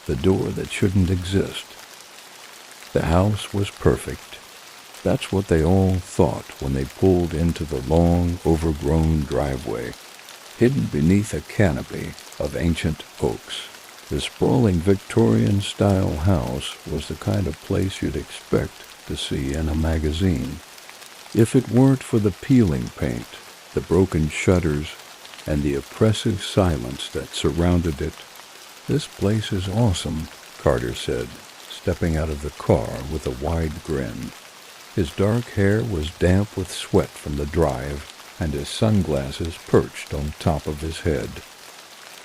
the door that shouldn't exist. The house was perfect. That's what they all thought when they pulled into the long, overgrown driveway, hidden beneath a canopy of ancient oaks. The sprawling Victorian-style house was the kind of place you'd expect to see in a magazine. If it weren't for the peeling paint, the broken shutters, and the oppressive silence that surrounded it. "This place is awesome," Carter said, stepping out of the car with a wide grin. His dark hair was damp with sweat from the drive, and his sunglasses perched on top of his head.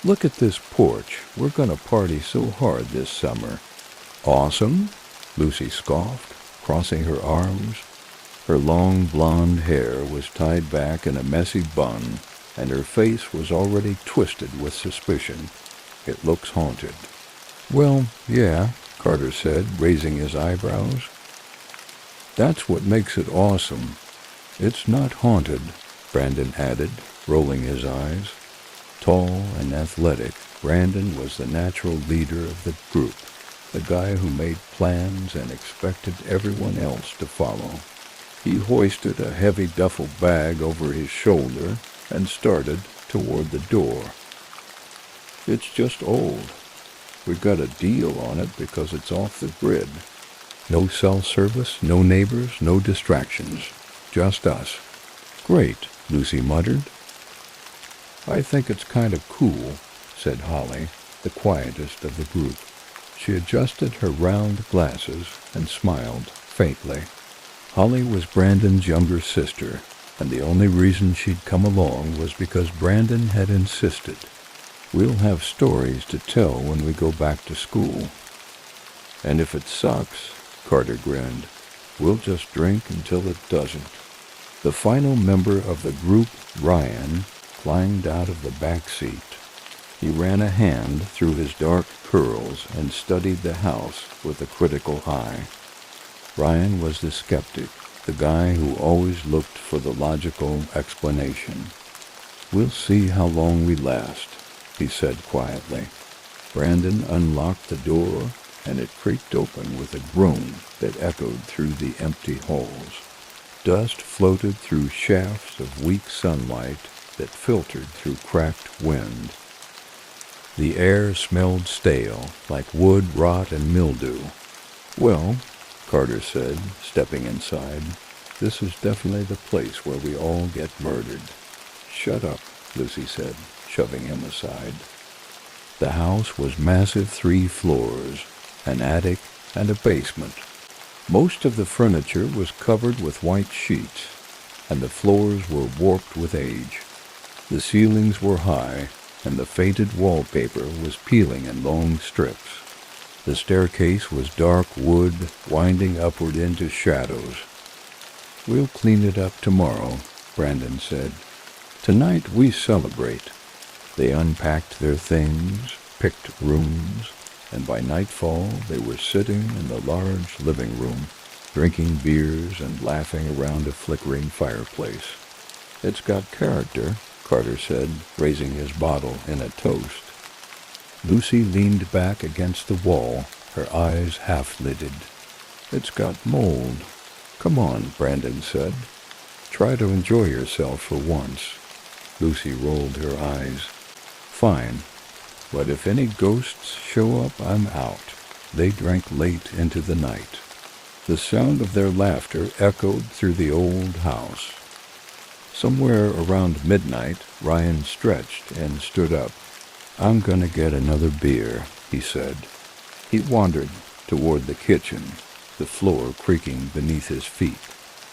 "Look at this porch. We're gonna party so hard this summer." "Awesome?" Lucy scoffed, crossing her arms. Her long blonde hair was tied back in a messy bun, and her face was already twisted with suspicion. "It looks haunted." "Well, yeah," Carter said, raising his eyebrows. "That's what makes it awesome. It's not haunted," Brandon added, rolling his eyes. Tall and athletic, Brandon was the natural leader of the group, the guy who made plans and expected everyone else to follow. He hoisted a heavy duffel bag over his shoulder and started toward the door. "It's just old. We got a deal on it because it's off the grid. No cell service, no neighbors, no distractions. Just us." "Great," Lucy muttered. "I think it's kind of cool," said Holly, the quietest of the group. She adjusted her round glasses and smiled faintly. Holly was Brandon's younger sister, and the only reason she'd come along was because Brandon had insisted. "We'll have stories to tell when we go back to school." "And if it sucks," Carter grinned, "we'll just drink until it doesn't." The final member of the group, Ryan, climbed out of the back seat. He ran a hand through his dark curls and studied the house with a critical eye. Ryan was the skeptic, the guy who always looked for the logical explanation. "We'll see how long we last," he said quietly. Brandon unlocked the door, and it creaked open with a groan that echoed through the empty halls. Dust floated through shafts of weak sunlight that filtered through cracked wind. The air smelled stale, like wood rot and mildew. "Well," Carter said, stepping inside, "this is definitely the place where we all get murdered." "Shut up," Lucy said, shoving him aside. The house was massive 3 floors, an attic and a basement. Most of the furniture was covered with white sheets, and the floors were warped with age. The ceilings were high, and the faded wallpaper was peeling in long strips. The staircase was dark wood, winding upward into shadows. "We'll clean it up tomorrow," Brandon said. "Tonight we celebrate." They unpacked their things, picked rooms, and by nightfall they were sitting in the large living room, drinking beers and laughing around a flickering fireplace. "It's got character," Carter said, raising his bottle in a toast. Lucy leaned back against the wall, her eyes half-lidded. "It's got mold." "Come on," Brandon said. "Try to enjoy yourself for once." Lucy rolled her eyes. "Fine, but if any ghosts show up, I'm out." They drank late into the night. The sound of their laughter echoed through the old house. Somewhere around midnight, Ryan stretched and stood up. "I'm gonna get another beer," he said. He wandered toward the kitchen, the floor creaking beneath his feet.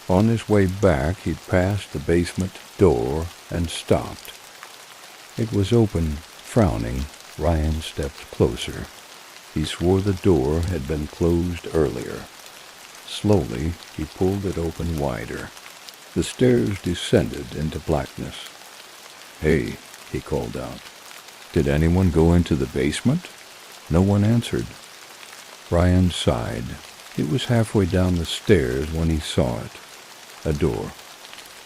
On his way back, he passed the basement door and stopped. It was open. Frowning, Ryan stepped closer. He swore the door had been closed earlier. Slowly, he pulled it open wider. The stairs descended into blackness. "Hey," he called out. "Did anyone go into the basement?" No one answered. Ryan sighed. He was halfway down the stairs when he saw it. A door.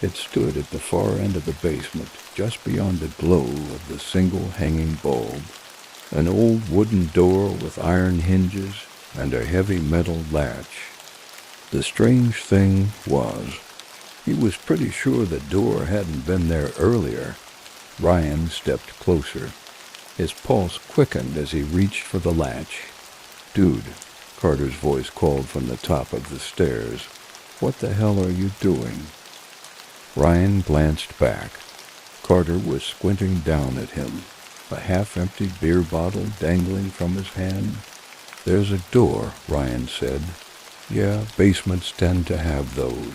It stood at the far end of the basement, just beyond the glow of the single hanging bulb. An old wooden door with iron hinges and a heavy metal latch. The strange thing was, he was pretty sure the door hadn't been there earlier. Ryan stepped closer. His pulse quickened as he reached for the latch. "Dude," Carter's voice called from the top of the stairs. "What the hell are you doing?" Ryan glanced back. Carter was squinting down at him, a half-empty beer bottle dangling from his hand. "There's a door," Ryan said. "Yeah, basements tend to have those."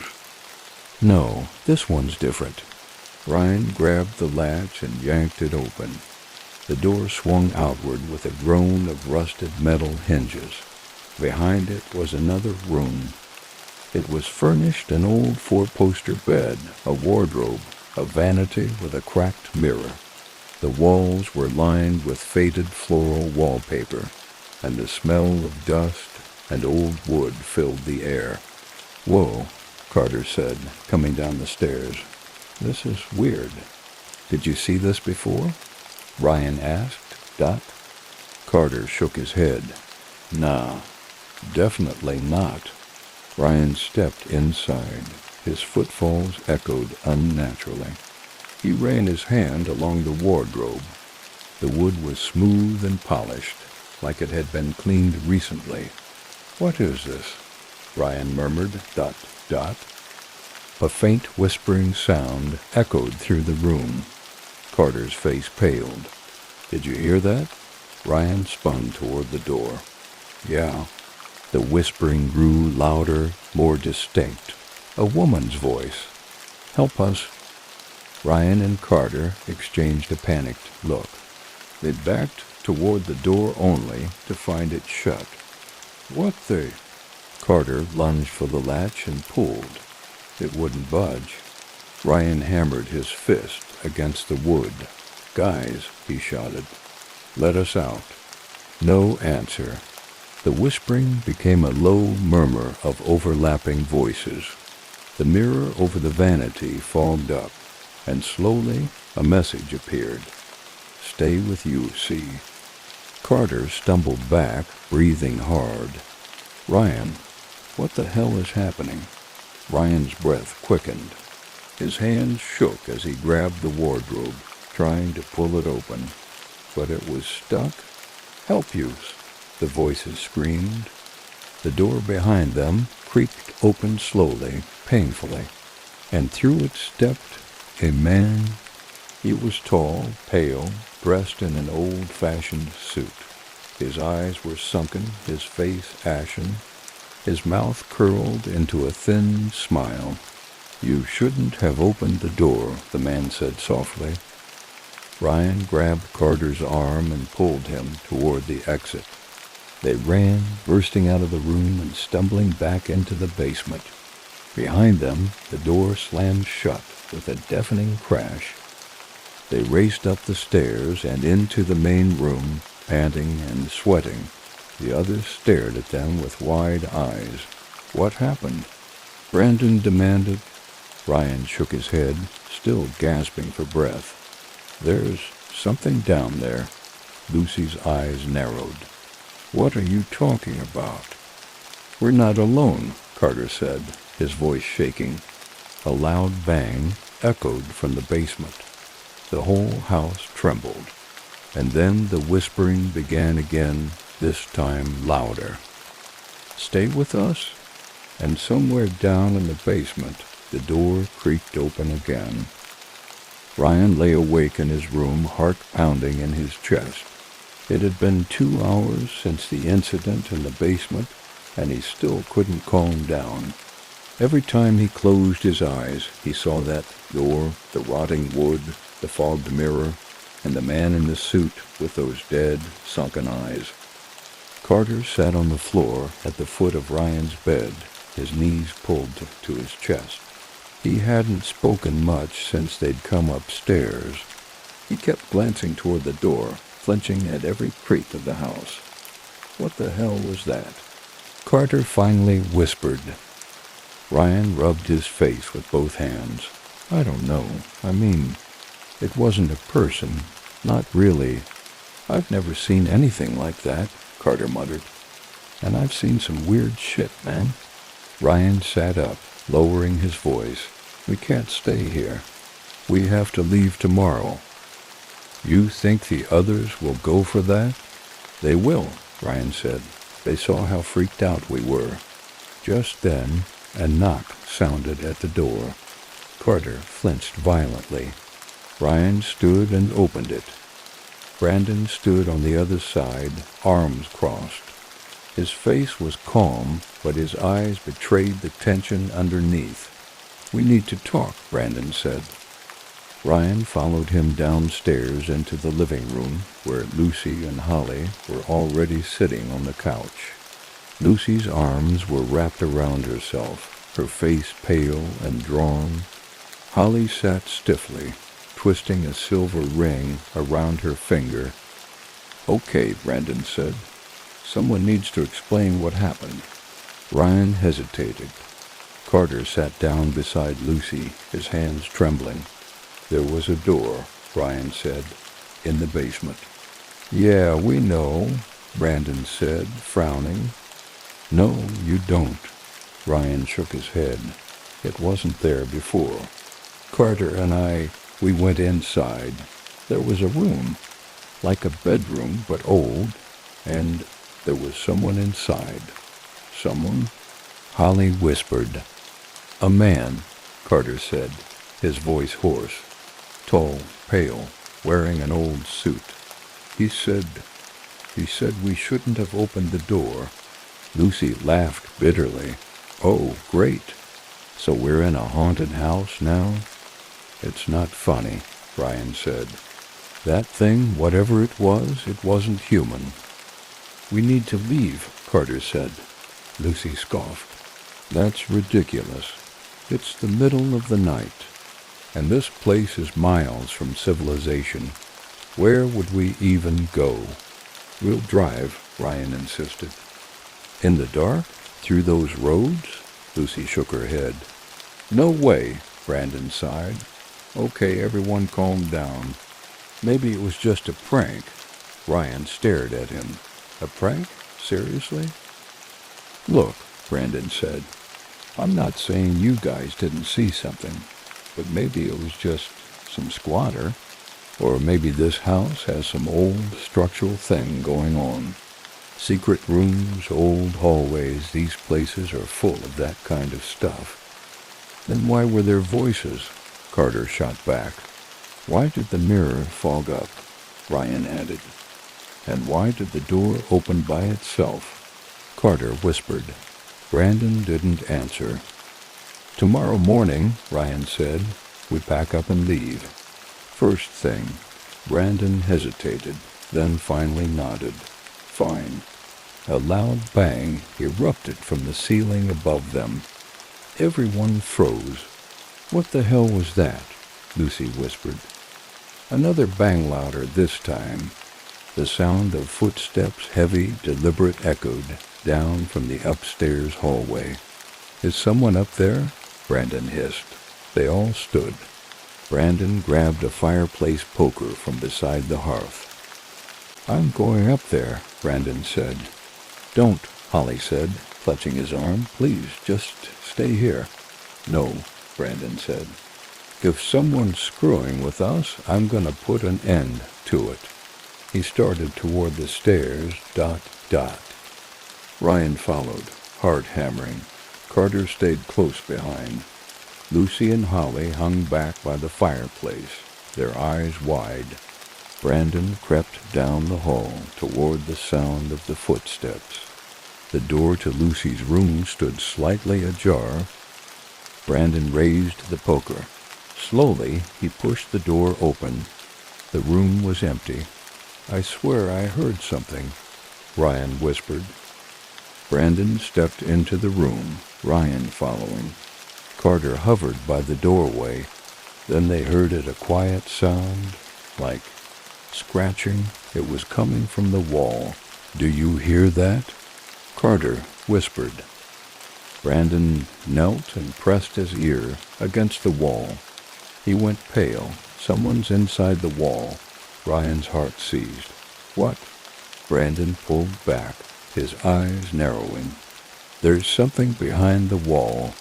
"No, this one's different." Ryan grabbed the latch and yanked it open. The door swung outward with a groan of rusted metal hinges. Behind it was another room. It was furnished an old four-poster bed, a wardrobe, a vanity with a cracked mirror. The walls were lined with faded floral wallpaper, and the smell of dust and old wood filled the air. "Whoa," Carter said, coming down the stairs. "This is weird. Did you see this before?" Ryan asked, "Doc?" Carter shook his head. "Nah, definitely not." Ryan stepped inside. His footfalls echoed unnaturally. He ran his hand along the wardrobe. The wood was smooth and polished, like it had been cleaned recently. "What is this?" Ryan murmured, ... A faint whispering sound echoed through the room. Carter's face paled. "Did you hear that?" Ryan spun toward the door. "Yeah." The whispering grew louder, more distinct. A woman's voice. "Help us." Ryan and Carter exchanged a panicked look. They backed toward the door only to find it shut. "What the—" Carter lunged for the latch and pulled. It wouldn't budge. Ryan hammered his fist against the wood. "Guys," he shouted, "let us out." No answer. The whispering became a low murmur of overlapping voices. The mirror over the vanity fogged up, and slowly a message appeared. "Stay with you, see." Carter stumbled back, breathing hard. "Ryan, what the hell is happening?" Ryan's breath quickened. His hands shook as he grabbed the wardrobe, trying to pull it open. But it was stuck. "Help yous," the voices screamed. The door behind them creaked open slowly, painfully, and through it stepped a man. He was tall, pale, dressed in an old-fashioned suit. His eyes were sunken, his face ashen, his mouth curled into a thin smile. "You shouldn't have opened the door," the man said softly. Ryan grabbed Carter's arm and pulled him toward the exit. They ran, bursting out of the room and stumbling back into the basement. Behind them, the door slammed shut with a deafening crash. They raced up the stairs and into the main room, panting and sweating. The others stared at them with wide eyes. "What happened?" Brandon demanded. Ryan shook his head, still gasping for breath. "There's something down there." Lucy's eyes narrowed. "What are you talking about?" "We're not alone," Carter said, his voice shaking. A loud bang echoed from the basement. The whole house trembled, and then the whispering began again, this time louder. "Stay with us?" And somewhere down in the basement, the door creaked open again. Ryan lay awake in his room, heart pounding in his chest. It had been 2 hours since the incident in the basement, and he still couldn't calm down. Every time he closed his eyes, he saw that door, the rotting wood, the fogged mirror, and the man in the suit with those dead, sunken eyes. Carter sat on the floor at the foot of Ryan's bed, his knees pulled to his chest. He hadn't spoken much since they'd come upstairs. He kept glancing toward the door, flinching at every creak of the house. What the hell was that? Carter finally whispered. Ryan rubbed his face with both hands. "I don't know. I mean, it wasn't a person. Not really." I've never seen anything like that, Carter muttered. And I've seen some weird shit, man. Ryan sat up, lowering his voice. We can't stay here. We have to leave tomorrow. You think the others will go for that? They will, Ryan said. They saw how freaked out we were. Just then, a knock sounded at the door. Carter flinched violently. Ryan stood and opened it. Brandon stood on the other side, arms crossed. His face was calm, but his eyes betrayed the tension underneath. We need to talk, Brandon said. Ryan followed him downstairs into the living room, where Lucy and Holly were already sitting on the couch. Lucy's arms were wrapped around herself, her face pale and drawn. Holly sat stiffly, twisting a silver ring around her finger. Okay, Brandon said. Someone needs to explain what happened. Ryan hesitated. Carter sat down beside Lucy, his hands trembling. There was a door, Ryan said, in the basement. Yeah, we know, Brandon said, frowning. No, you don't. Ryan shook his head. It wasn't there before. Carter and we went inside. There was a room, like a bedroom, but old, and there was someone inside. Someone? Holly whispered. A man, Carter said, his voice hoarse. Tall, pale, wearing an old suit. He said we shouldn't have opened the door. Lucy laughed bitterly. Oh, great. So we're in a haunted house now? It's not funny, Ryan said. That thing, whatever it wasn't human. We need to leave, Carter said. Lucy scoffed. That's ridiculous. It's the middle of the night, and this place is miles from civilization. Where would we even go? We'll drive, Ryan insisted. In the dark? Through those roads? Lucy shook her head. No way, Brandon sighed. Okay, everyone calm down. Maybe it was just a prank. Ryan stared at him. A prank? Seriously? Look, Brandon said. I'm not saying you guys didn't see something, but maybe it was just some squatter, or maybe this house has some old structural thing going on. Secret rooms, old hallways, these places are full of that kind of stuff. Then why were there voices? Carter shot back. Why did the mirror fog up? Ryan added. And why did the door open by itself? Carter whispered. Brandon didn't answer. Tomorrow morning, Ryan said, we pack up and leave. First thing. Brandon hesitated, then finally nodded. Fine. A loud bang erupted from the ceiling above them. Everyone froze. What the hell was that? Lucy whispered. Another bang louder this time. The sound of footsteps, heavy, deliberate, echoed down from the upstairs hallway. Is someone up there? Brandon hissed. They all stood. Brandon grabbed a fireplace poker from beside the hearth. I'm going up there, Brandon said. Don't, Holly said, clutching his arm. Please, just stay here. No, Brandon said. If someone's screwing with us, I'm going to put an end to it. He started toward the stairs, ... Ryan followed, heart hammering. Carter stayed close behind. Lucy and Holly hung back by the fireplace, their eyes wide. Brandon crept down the hall toward the sound of the footsteps. The door to Lucy's room stood slightly ajar. Brandon raised the poker. Slowly, he pushed the door open. The room was empty. I swear I heard something, Ryan whispered. Brandon stepped into the room, Ryan following. Carter hovered by the doorway. Then they heard a quiet sound, like scratching. It was coming from the wall. Do you hear that? Carter whispered. Brandon knelt and pressed his ear against the wall. He went pale. Someone's inside the wall. Ryan's heart seized. What? Brandon pulled back, his eyes narrowing. There's something behind the wall.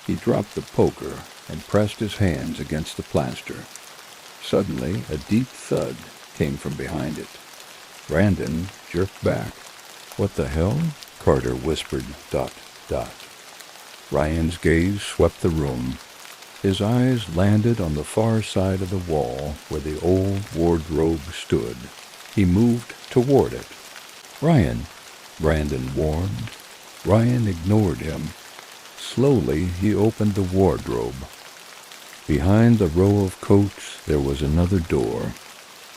He dropped the poker and pressed his hands against the plaster. Suddenly, a deep thud came from behind it. Brandon jerked back. What the hell? Carter whispered, ... Ryan's gaze swept the room. His eyes landed on the far side of the wall where the old wardrobe stood. He moved toward it. Ryan, Brandon warned. Ryan ignored him. Slowly, he opened the wardrobe. Behind the row of coats, there was another door,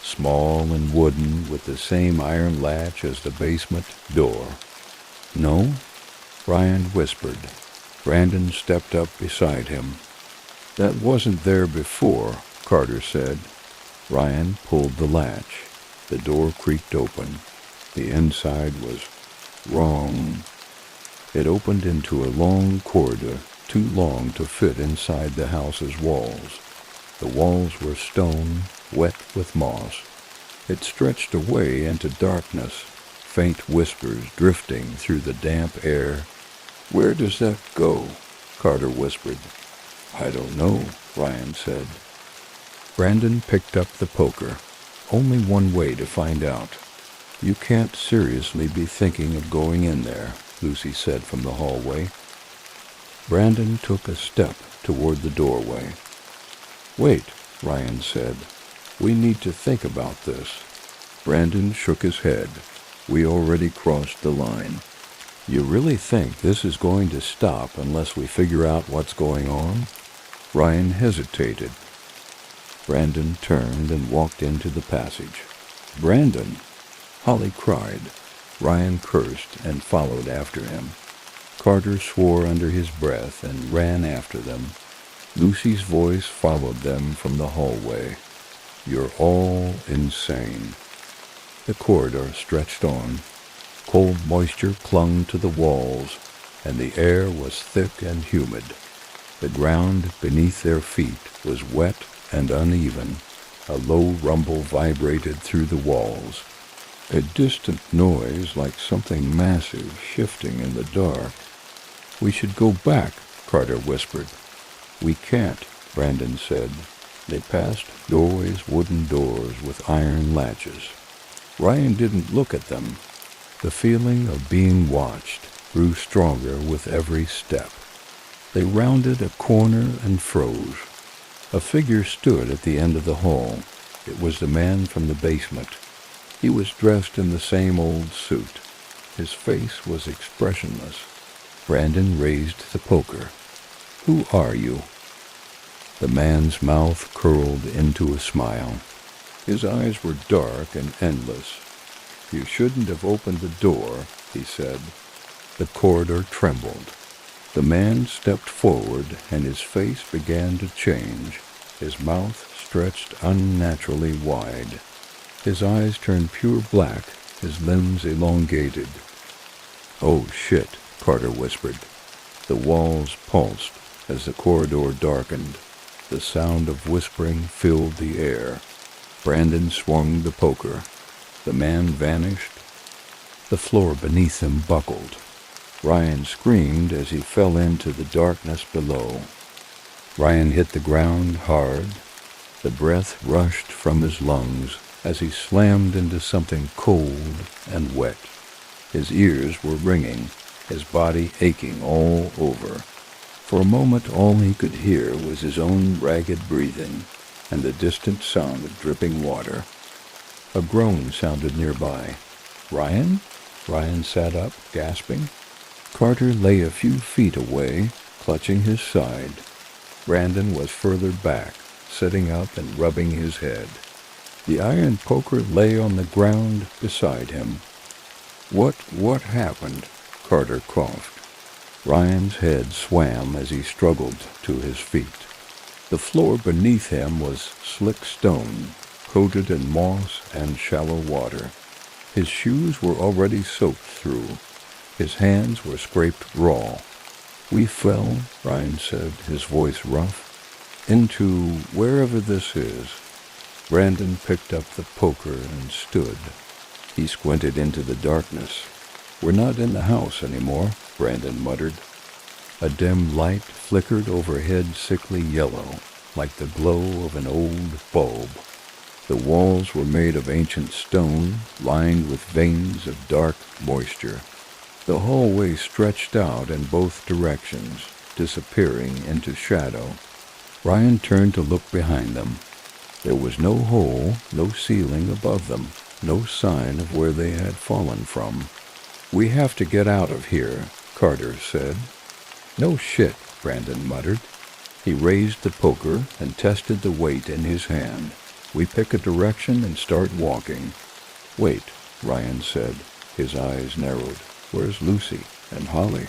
small and wooden with the same iron latch as the basement door. No? Ryan whispered. Brandon stepped up beside him. That wasn't there before, Carter said. Ryan pulled the latch. The door creaked open. The inside was wrong. It opened into a long corridor, too long to fit inside the house's walls. The walls were stone, wet with moss. It stretched away into darkness, faint whispers drifting through the damp air. Where does that go? Carter whispered. I don't know, Ryan said. Brandon picked up the poker. Only one way to find out. You can't seriously be thinking of going in there, Lucy said from the hallway. Brandon took a step toward the doorway. Wait, Ryan said. We need to think about this. Brandon shook his head. We already crossed the line. You really think this is going to stop unless we figure out what's going on? Ryan hesitated. Brandon turned and walked into the passage. Brandon! Holly cried. Ryan cursed and followed after him. Carter swore under his breath and ran after them. Lucy's voice followed them from the hallway. You're all insane. The corridor stretched on. Cold moisture clung to the walls, and the air was thick and humid. The ground beneath their feet was wet and uneven. A low rumble vibrated through the walls. A distant noise like something massive shifting in the dark. We should go back, Carter whispered. We can't, Brandon said. They passed doorways, wooden doors with iron latches. Ryan didn't look at them. The feeling of being watched grew stronger with every step. They rounded a corner and froze. A figure stood at the end of the hall. It was the man from the basement. He was dressed in the same old suit. His face was expressionless. Brandon raised the poker. Who are you? The man's mouth curled into a smile. His eyes were dark and endless. You shouldn't have opened the door, he said. The corridor trembled. The man stepped forward, and his face began to change. His mouth stretched unnaturally wide. His eyes turned pure black, his limbs elongated. Oh, shit, Carter whispered. The walls pulsed as the corridor darkened. The sound of whispering filled the air. Brandon swung the poker. The man vanished. The floor beneath him buckled. Ryan screamed as he fell into the darkness below. Ryan hit the ground hard. The breath rushed from his lungs as he slammed into something cold and wet. His ears were ringing, his body aching all over. For a moment all he could hear was his own ragged breathing and the distant sound of dripping water. A groan sounded nearby. Ryan? Ryan sat up, gasping. Carter lay a few feet away, clutching his side. Brandon was further back, sitting up and rubbing his head. The iron poker lay on the ground beside him. What happened? Carter coughed. Ryan's head swam as he struggled to his feet. The floor beneath him was slick stone, coated in moss and shallow water. His shoes were already soaked through. His hands were scraped raw. We fell, Ryan said, his voice rough, into wherever this is. Brandon picked up the poker and stood. He squinted into the darkness. "We're not in the house anymore," Brandon muttered. A dim light flickered overhead, sickly yellow, like the glow of an old bulb. The walls were made of ancient stone, lined with veins of dark moisture. The hallway stretched out in both directions, disappearing into shadow. Ryan turned to look behind them. There was no hole, no ceiling above them, no sign of where they had fallen from. "We have to get out of here," Carter said. "No shit," Brandon muttered. He raised the poker and tested the weight in his hand. "We pick a direction and start walking." "Wait," Ryan said. His eyes narrowed. "Where's Lucy and Holly?"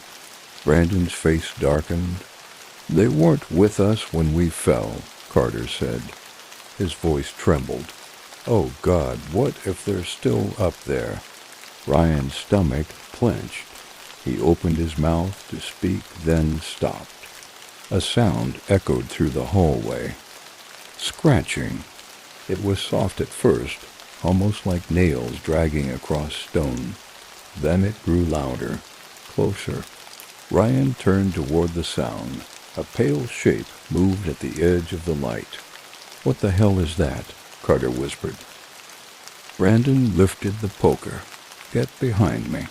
Brandon's face darkened. "They weren't with us when we fell," Carter said. His voice trembled. "Oh, God, what if they're still up there?" Ryan's stomach clenched. He opened his mouth to speak, then stopped. A sound echoed through the hallway. Scratching. It was soft at first, almost like nails dragging across stone. Then it grew louder, closer. Ryan turned toward the sound. A pale shape moved at the edge of the light. "What the hell is that?" Carter whispered. Brandon lifted the poker. "Get behind me."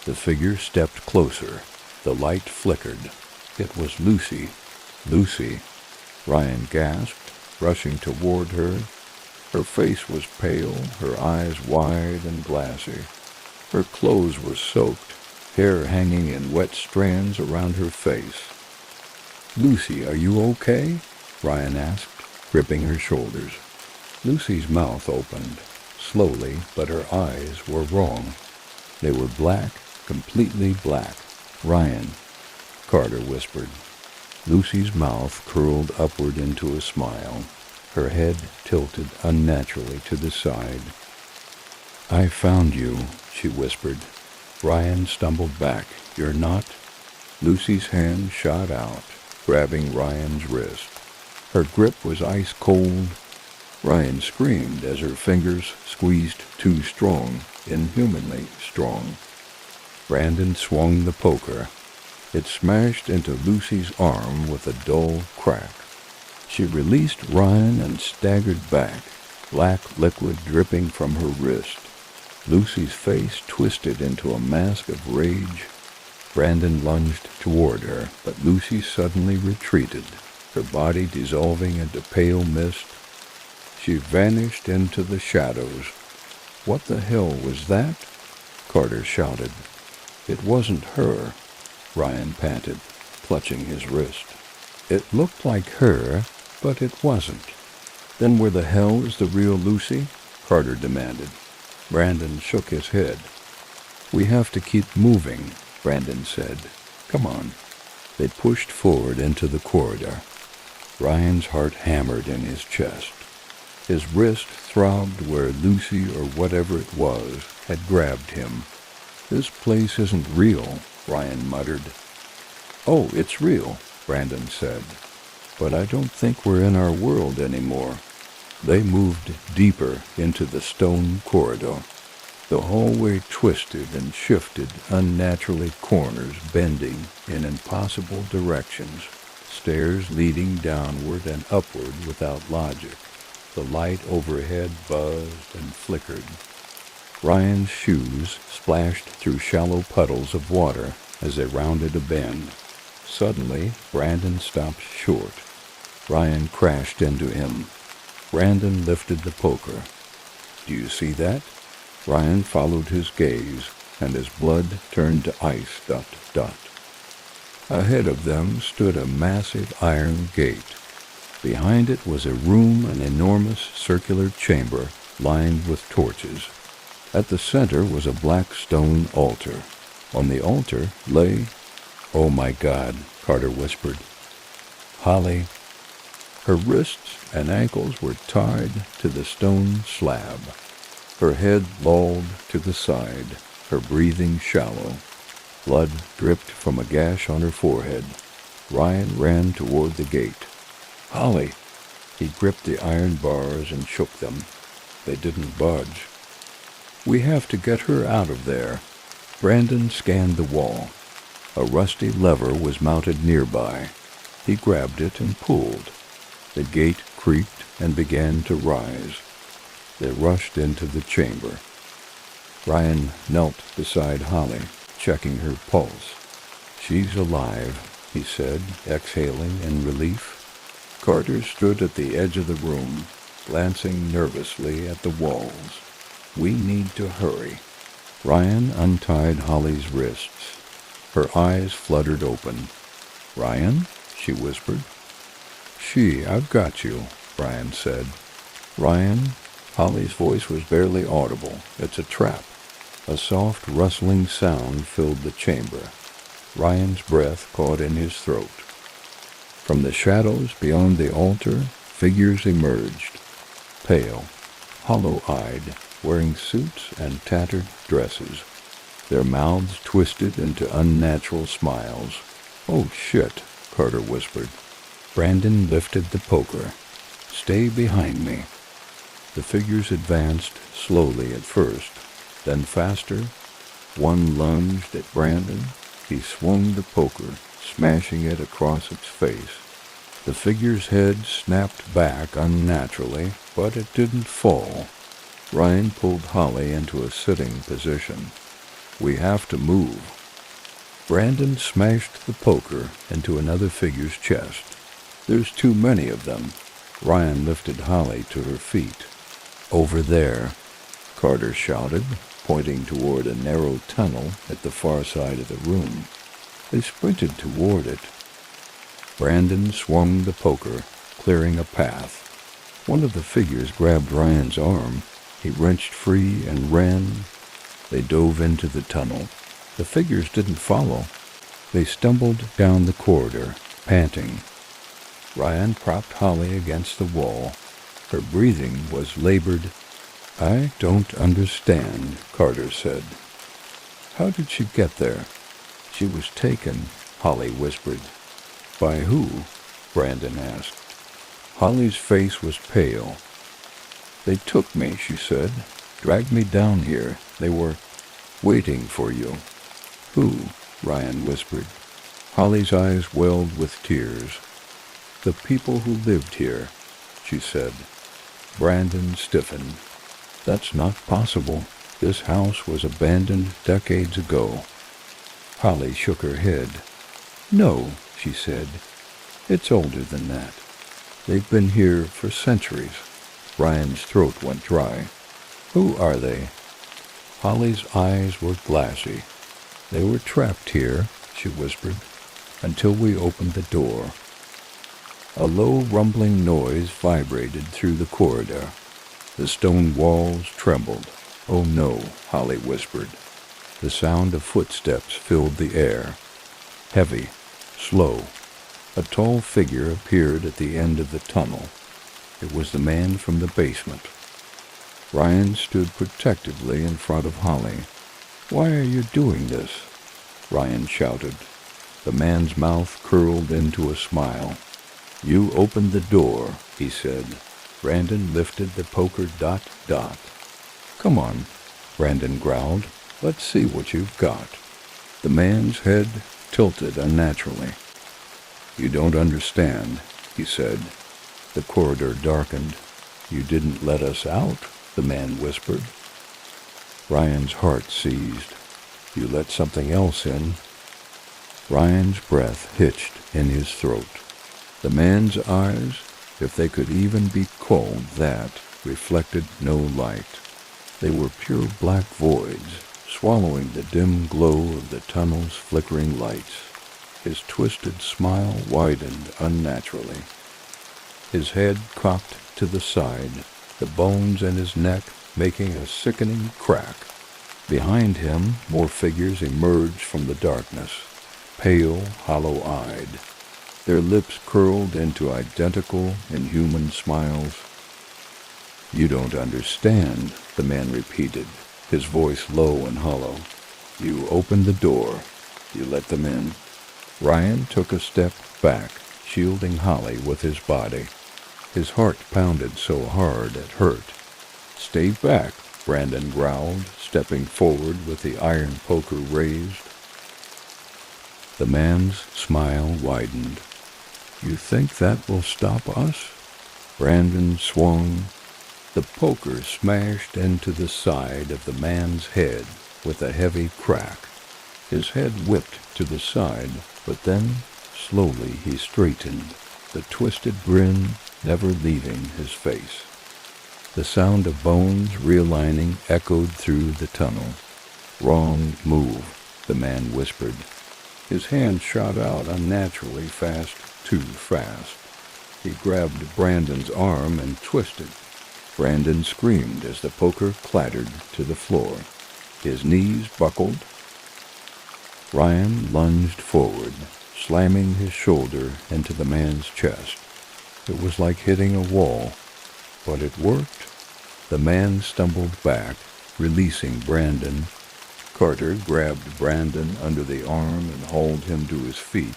The figure stepped closer. The light flickered. It was Lucy. "Lucy!" Ryan gasped, rushing toward her. Her face was pale, her eyes wide and glassy. Her clothes were soaked, hair hanging in wet strands around her face. "Lucy, are you okay?" Ryan asked, gripping her shoulders. Lucy's mouth opened, slowly, but her eyes were wrong. They were black, completely black. "Ryan," Carter whispered. Lucy's mouth curled upward into a smile. Her head tilted unnaturally to the side. "I found you," she whispered. Ryan stumbled back. "You're not?" Lucy's hand shot out, grabbing Ryan's wrist. Her grip was ice cold. Ryan screamed as her fingers squeezed too strong, inhumanly strong. Brandon swung the poker. It smashed into Lucy's arm with a dull crack. She released Ryan and staggered back, black liquid dripping from her wrist. Lucy's face twisted into a mask of rage. Brandon lunged toward her, but Lucy suddenly retreated, her body dissolving into pale mist. She vanished into the shadows. "What the hell was that?" Carter shouted. "It wasn't her," Ryan panted, clutching his wrist. "It looked like her, but it wasn't." "Then where the hell is the real Lucy?" Carter demanded. Brandon shook his head. "We have to keep moving," Brandon said. "Come on." They pushed forward into the corridor. Ryan's heart hammered in his chest. His wrist throbbed where Lucy, or whatever it was, had grabbed him. "This place isn't real," Ryan muttered. "Oh, it's real," Brandon said. "But I don't think we're in our world anymore." They moved deeper into the stone corridor. The hallway twisted and shifted, unnaturally, corners bending in impossible directions, stairs leading downward and upward without logic. The light overhead buzzed and flickered. Ryan's shoes splashed through shallow puddles of water as they rounded a bend. Suddenly, Brandon stopped short. Ryan crashed into him. Brandon lifted the poker. "Do you see that?" Ryan followed his gaze, and his blood turned to ice. ... Ahead of them stood a massive iron gate. Behind it was a room, an enormous circular chamber lined with torches. At the center was a black stone altar. On the altar lay... "Oh my God," Carter whispered. "Holly." Her wrists and ankles were tied to the stone slab. Her head lolled to the side, her breathing shallow. Blood dripped from a gash on her forehead. Ryan ran toward the gate. "Holly!" He gripped the iron bars and shook them. They didn't budge. We have to get her out of there. Brandon scanned the wall. A rusty lever was mounted nearby. He grabbed it and pulled. The gate creaked and began to rise. They rushed into the chamber. Ryan knelt beside Holly, checking her pulse. "She's alive," he said, exhaling in relief. Carter stood at the edge of the room, glancing nervously at the walls. "We need to hurry." Ryan untied Holly's wrists. Her eyes fluttered open. "Ryan?" she whispered. I've got you," Ryan said. "Ryan?" Holly's voice was barely audible. "It's a trap." A soft rustling sound filled the chamber. Ryan's breath caught in his throat. From the shadows beyond the altar, figures emerged, pale, hollow-eyed, wearing suits and tattered dresses. Their mouths twisted into unnatural smiles. "Oh, shit," Carter whispered. Brandon lifted the poker. "Stay behind me." The figures advanced slowly at first, then faster. One lunged at Brandon. He swung the poker, smashing it across its face. The figure's head snapped back unnaturally, but it didn't fall. Ryan pulled Holly into a sitting position. "We have to move." Brandon smashed the poker into another figure's chest. "There's too many of them." Ryan lifted Holly to her feet. "Over there," Carter shouted, pointing toward a narrow tunnel at the far side of the room. They sprinted toward it. Brandon swung the poker, clearing a path. One of the figures grabbed Ryan's arm. He wrenched free and ran. They dove into the tunnel. The figures didn't follow. They stumbled down the corridor, panting. Ryan propped Holly against the wall. Her breathing was labored. "I don't understand," Carter said. "How did she get there?" "She was taken," Holly whispered. "By who?" Brandon asked. Holly's face was pale. "They took me," she said. "Dragged me down here. They were waiting for you." "Who?" Ryan whispered. Holly's eyes welled with tears. "The people who lived here," she said. Brandon stiffened. "That's not possible. This house was abandoned decades ago." Holly shook her head. "No," she said. "It's older than that. They've been here for centuries." Ryan's throat went dry. "Who are they?" Holly's eyes were glassy. "They were trapped here," she whispered, "until we opened the door." A low rumbling noise vibrated through the corridor. The stone walls trembled. "Oh no," Holly whispered. The sound of footsteps filled the air. Heavy, slow. A tall figure appeared at the end of the tunnel. It was the man from the basement. Ryan stood protectively in front of Holly. "Why are you doing this?" Ryan shouted. The man's mouth curled into a smile. "You opened the door," he said. Brandon lifted the poker dot. "Come on," Brandon growled. "Let's see what you've got." The man's head tilted unnaturally. "You don't understand," he said. The corridor darkened. "You didn't let us out," the man whispered. Ryan's heart seized. "You let something else in." Ryan's breath hitched in his throat. The man's eyes, if they could even be called that, reflected no light. They were pure black voids, swallowing the dim glow of the tunnel's flickering lights. His twisted smile widened unnaturally. His head cocked to the side, the bones in his neck making a sickening crack. Behind him, more figures emerged from the darkness, pale, hollow-eyed. Their lips curled into identical, inhuman smiles. "You don't understand," the man repeated, his voice low and hollow. "You opened the door. You let them in." Ryan took a step back, shielding Holly with his body. His heart pounded so hard it hurt. "Stay back," Brandon growled, stepping forward with the iron poker raised. The man's smile widened. You think that will stop us? Brandon swung. The poker smashed into the side of the man's head with a heavy crack. His head whipped to the side, but then slowly he straightened, the twisted grin never leaving his face. The sound of bones realigning echoed through the tunnel. Wrong move, the man whispered. His hand shot out unnaturally fast, too fast. He grabbed Brandon's arm and twisted. Brandon screamed as the poker clattered to the floor. His knees buckled. Ryan lunged forward, slamming his shoulder into the man's chest. It was like hitting a wall, but it worked. The man stumbled back, releasing Brandon. Carter grabbed Brandon under the arm and hauled him to his feet.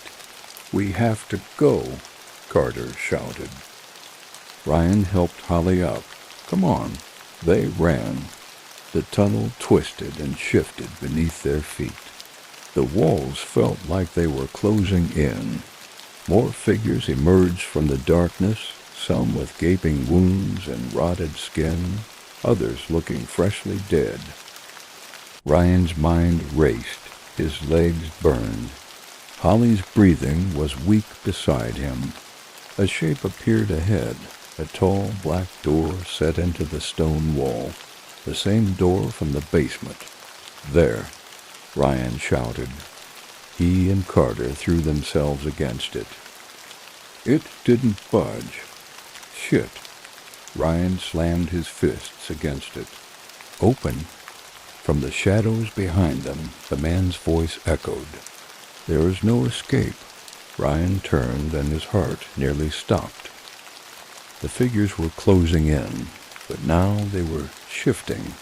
We have to go, Carter shouted. Ryan helped Holly up. Come on. They ran. The tunnel twisted and shifted beneath their feet. The walls felt like they were closing in. More figures emerged from the darkness, some with gaping wounds and rotted skin, others looking freshly dead. Ryan's mind raced, his legs burned. Holly's breathing was weak beside him. A shape appeared ahead, a tall black door set into the stone wall, the same door from the basement. There, Ryan shouted. He and Carter threw themselves against it. It didn't budge. Shit. Ryan slammed his fists against it. Open. From the shadows behind them, the man's voice echoed. There is no escape. Ryan turned and his heart nearly stopped. The figures were closing in, but now they were shifting.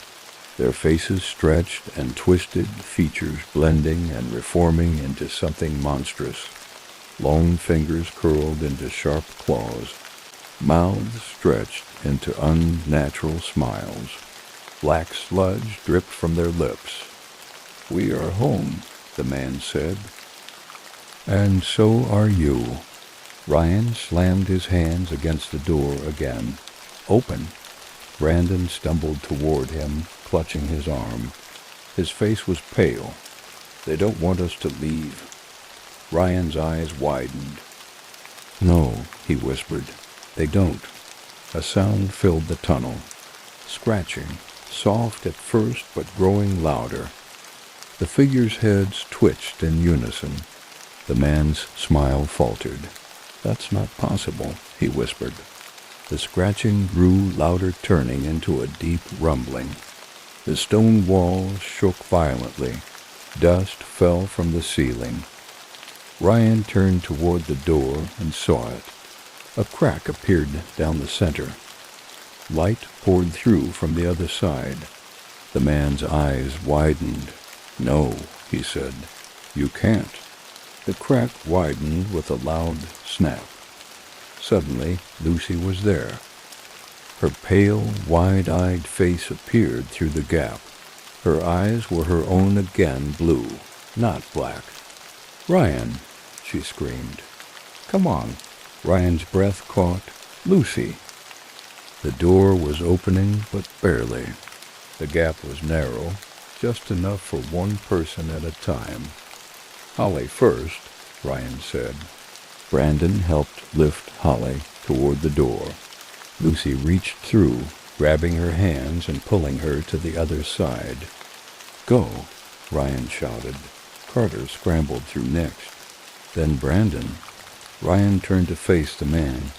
Their faces stretched and twisted, features blending and reforming into something monstrous. Long fingers curled into sharp claws. Mouths stretched into unnatural smiles. Black sludge dripped from their lips. We are home, the man said. And so are you. Ryan slammed his hands against the door again. Open. Brandon stumbled toward him, clutching his arm. His face was pale. They don't want us to leave. Ryan's eyes widened. No, he whispered. They don't. A sound filled the tunnel. Scratching, soft at first but growing louder. The figures' heads twitched in unison. The man's smile faltered. That's not possible, he whispered. The scratching grew louder, turning into a deep rumbling. The stone walls shook violently. Dust fell from the ceiling. Ryan turned toward the door and saw it. A crack appeared down the center. Light poured through from the other side. The man's eyes widened. No, he said. You can't. The crack widened with a loud snap. Suddenly, Lucy was there. Her pale, wide-eyed face appeared through the gap. Her eyes were her own again, blue, not black. Ryan, she screamed. Come on. Ryan's breath caught. Lucy. The door was opening, but barely. The gap was narrow, just enough for one person at a time. Holly first, Ryan said. Brandon helped lift Holly toward the door. Lucy reached through, grabbing her hands and pulling her to the other side. Go, Ryan shouted. Carter scrambled through next. Then Brandon. Ryan turned to face the man.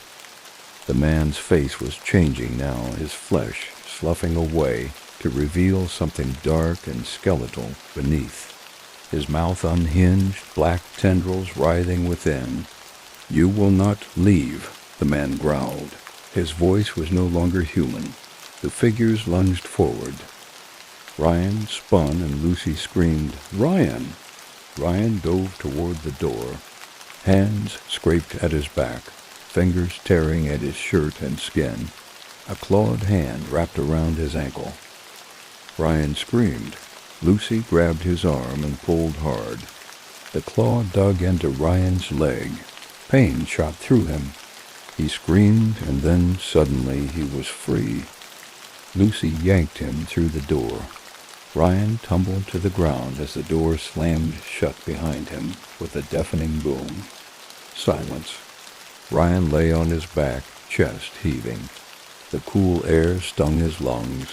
The man's face was changing now, his flesh sloughing away to reveal something dark and skeletal beneath. His mouth unhinged, black tendrils writhing within. You will not leave, the man growled. His voice was no longer human. The figures lunged forward. Ryan spun and Lucy screamed, Ryan! Ryan dove toward the door. Hands scraped at his back, fingers tearing at his shirt and skin. A clawed hand wrapped around his ankle. Ryan screamed. Lucy grabbed his arm and pulled hard. The claw dug into Ryan's leg. Pain shot through him. He screamed, and then suddenly he was free. Lucy yanked him through the door. Ryan tumbled to the ground as the door slammed shut behind him with a deafening boom. Silence. Ryan lay on his back, chest heaving. The cool air stung his lungs.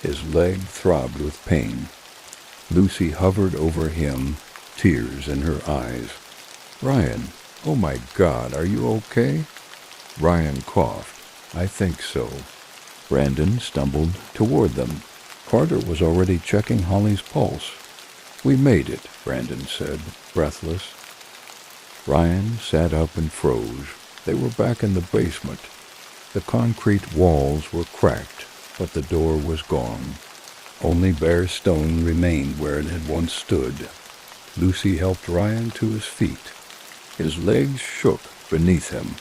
His leg throbbed with pain. Lucy hovered over him, tears in her eyes. "Ryan, oh my God, are you okay?" Ryan coughed. "I think so." Brandon stumbled toward them. Carter was already checking Holly's pulse. "We made it," Brandon said, breathless. Ryan sat up and froze. They were back in the basement. The concrete walls were cracked, but the door was gone. Only bare stone remained where it had once stood. Lucy helped Ryan to his feet. His legs shook beneath him.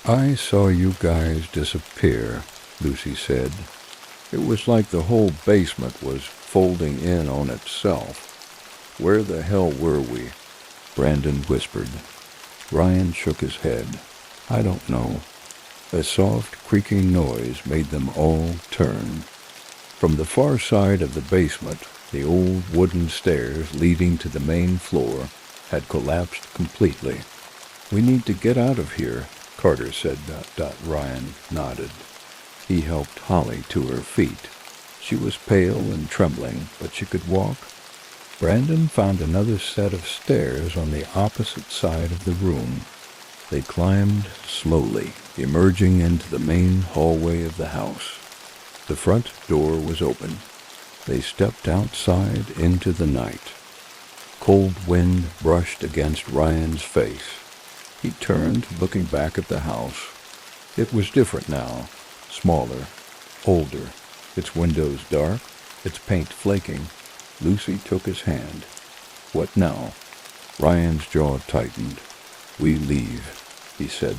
"I saw you guys disappear," Lucy said. "It was like the whole basement was folding in on itself. Where the hell were we?" Brandon whispered. Ryan shook his head. "I don't know." A soft, creaking noise made them all turn. From the far side of the basement, the old wooden stairs leading to the main floor had collapsed completely. "We need to get out of here," Carter said. Ryan nodded. He helped Holly to her feet. She was pale and trembling, but she could walk. Brandon found another set of stairs on the opposite side of the room. They climbed slowly, emerging into the main hallway of the house. The front door was open. They stepped outside into the night. Cold wind brushed against Ryan's face. He turned, looking back at the house. It was different now, smaller, older, its windows dark, its paint flaking. Lucy took his hand. "What now?" Ryan's jaw tightened. "We leave," he said.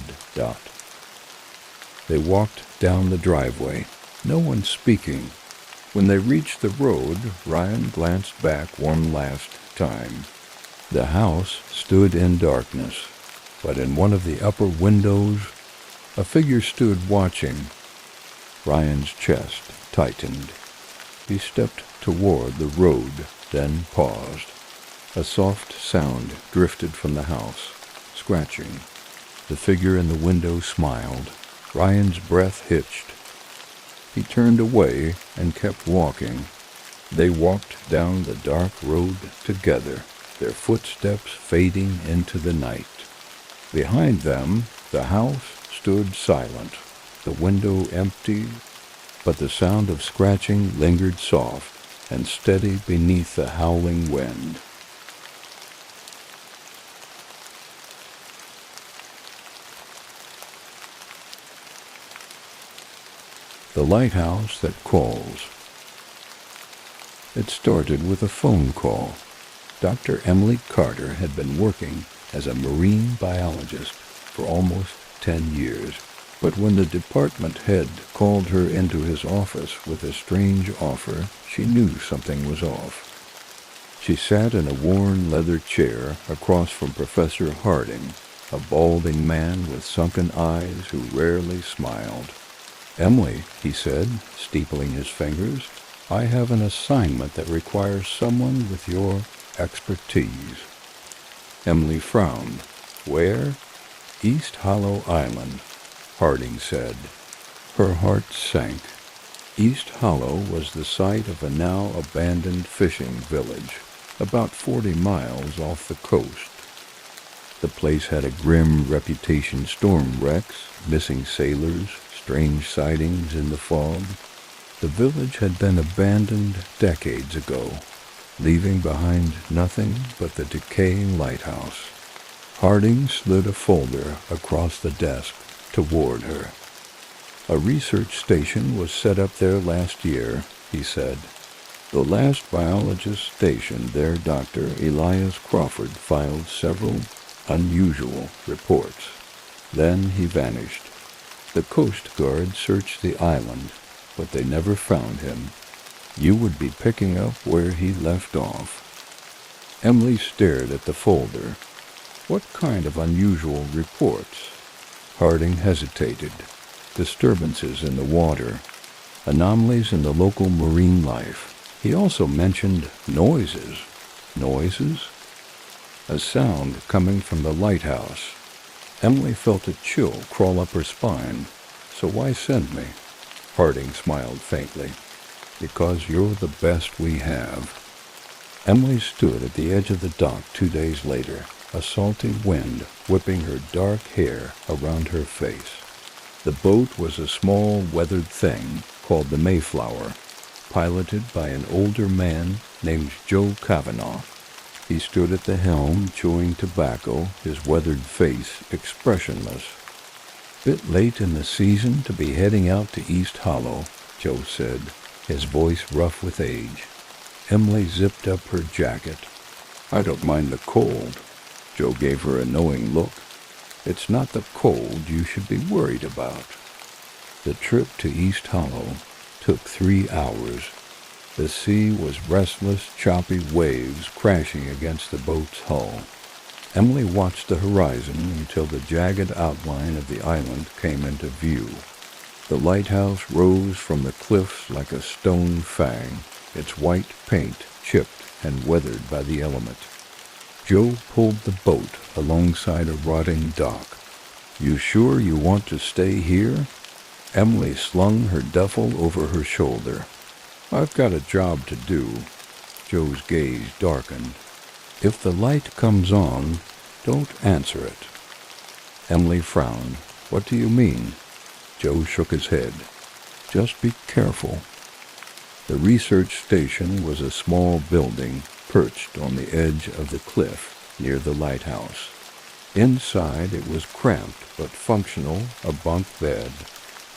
They walked down the driveway, no one speaking. When they reached the road, Ryan glanced back one last time. The house stood in darkness, but in one of the upper windows, a figure stood watching. Ryan's chest tightened. He stepped toward the road, then paused. A soft sound drifted from the house, scratching. The figure in the window smiled. Ryan's breath hitched. He turned away and kept walking. They walked down the dark road together, their footsteps fading into the night. Behind them, the house stood silent, the window empty, but the sound of scratching lingered soft and steady beneath the howling wind. The Lighthouse That Calls. It started with a phone call. Dr. Emily Carter had been working as a marine biologist for almost 10 years, but when the department head called her into his office with a strange offer, she knew something was off. She sat in a worn leather chair across from Professor Harding, a balding man with sunken eyes who rarely smiled. "Emily," he said, steepling his fingers, "I have an assignment that requires someone with your expertise." Emily frowned. "Where?" "East Hollow Island," Harding said. Her heart sank. East Hollow was the site of a now abandoned fishing village, about 40 miles off the coast. The place had a grim reputation: storm wrecks, missing sailors, strange sightings in the fog. The village had been abandoned decades ago, leaving behind nothing but the decaying lighthouse. Harding slid a folder across the desk toward her. "A research station was set up there last year," he said. "The last biologist stationed there, Dr. Elias Crawford, filed several unusual reports. Then he vanished. The Coast Guard searched the island, but they never found him. You would be picking up where he left off. Emily stared at the folder. What kind of unusual reports? Harding hesitated. Disturbances in the water. Anomalies in the local marine life. He also mentioned noises. Noises? A sound coming from the lighthouse. Emily felt a chill crawl up her spine. So why send me? Harding smiled faintly. Because you're the best we have. Emily stood at the edge of the dock 2 days later, a salty wind whipping her dark hair around her face. The boat was a small, weathered thing called the Mayflower, piloted by an older man named Joe Kavanaugh. He stood at the helm, chewing tobacco, his weathered face expressionless. Bit late in the season to be heading out to East Hollow, Joe said, his voice rough with age. Emily zipped up her jacket. I don't mind the cold. Joe gave her a knowing look. It's not the cold you should be worried about. The trip to East Hollow took 3 hours. The sea was restless, choppy waves crashing against the boat's hull. Emily watched the horizon until the jagged outline of the island came into view. The lighthouse rose from the cliffs like a stone fang, its white paint chipped and weathered by the element. Joe pulled the boat alongside a rotting dock. You sure you want to stay here? Emily slung her duffel over her shoulder. I've got a job to do. Joe's gaze darkened. If the light comes on, don't answer it. Emily frowned. What do you mean? Joe shook his head. Just be careful. The research station was a small building perched on the edge of the cliff near the lighthouse. Inside it was cramped but functional, a bunk bed,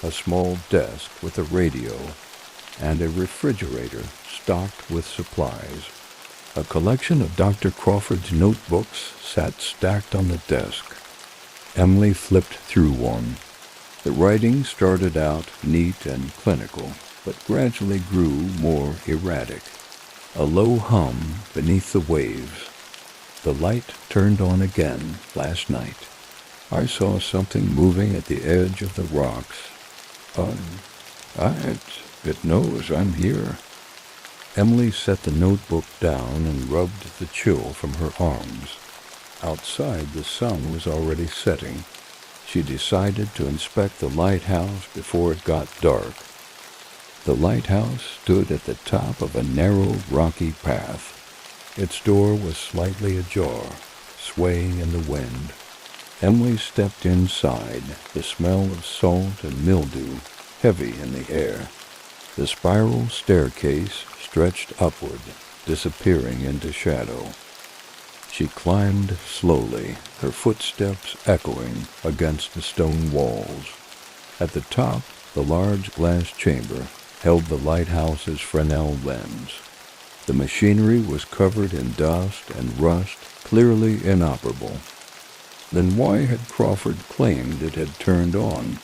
a small desk with a radio, and a refrigerator stocked with supplies. A collection of Dr. Crawford's notebooks sat stacked on the desk. Emily flipped through one. The writing started out neat and clinical, but gradually grew more erratic. A low hum beneath the waves. The light turned on again last night. I saw something moving at the edge of the rocks. It knows I'm here. Emily set the notebook down and rubbed the chill from her arms. Outside, the sun was already setting. She decided to inspect the lighthouse before it got dark. The lighthouse stood at the top of a narrow, rocky path. Its door was slightly ajar, swaying in the wind. Emily stepped inside, the smell of salt and mildew heavy in the air. The spiral staircase stretched upward, disappearing into shadow. She climbed slowly, her footsteps echoing against the stone walls. At the top, the large glass chamber held the lighthouse's Fresnel lens. The machinery was covered in dust and rust, clearly inoperable. Then why had Crawford claimed it had turned on?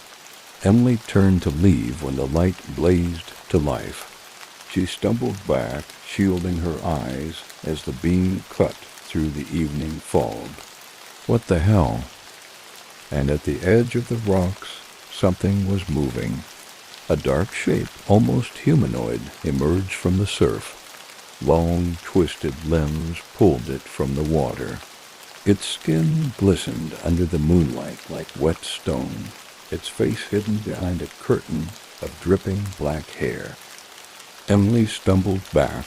Emily turned to leave when the light blazed to life. She stumbled back, shielding her eyes as the beam cut through the evening fog. What the hell? And at the edge of the rocks, something was moving. A dark shape, almost humanoid, emerged from the surf. Long, twisted limbs pulled it from the water. Its skin glistened under the moonlight like wet stone, its face hidden behind a curtain of dripping black hair. Emily stumbled back.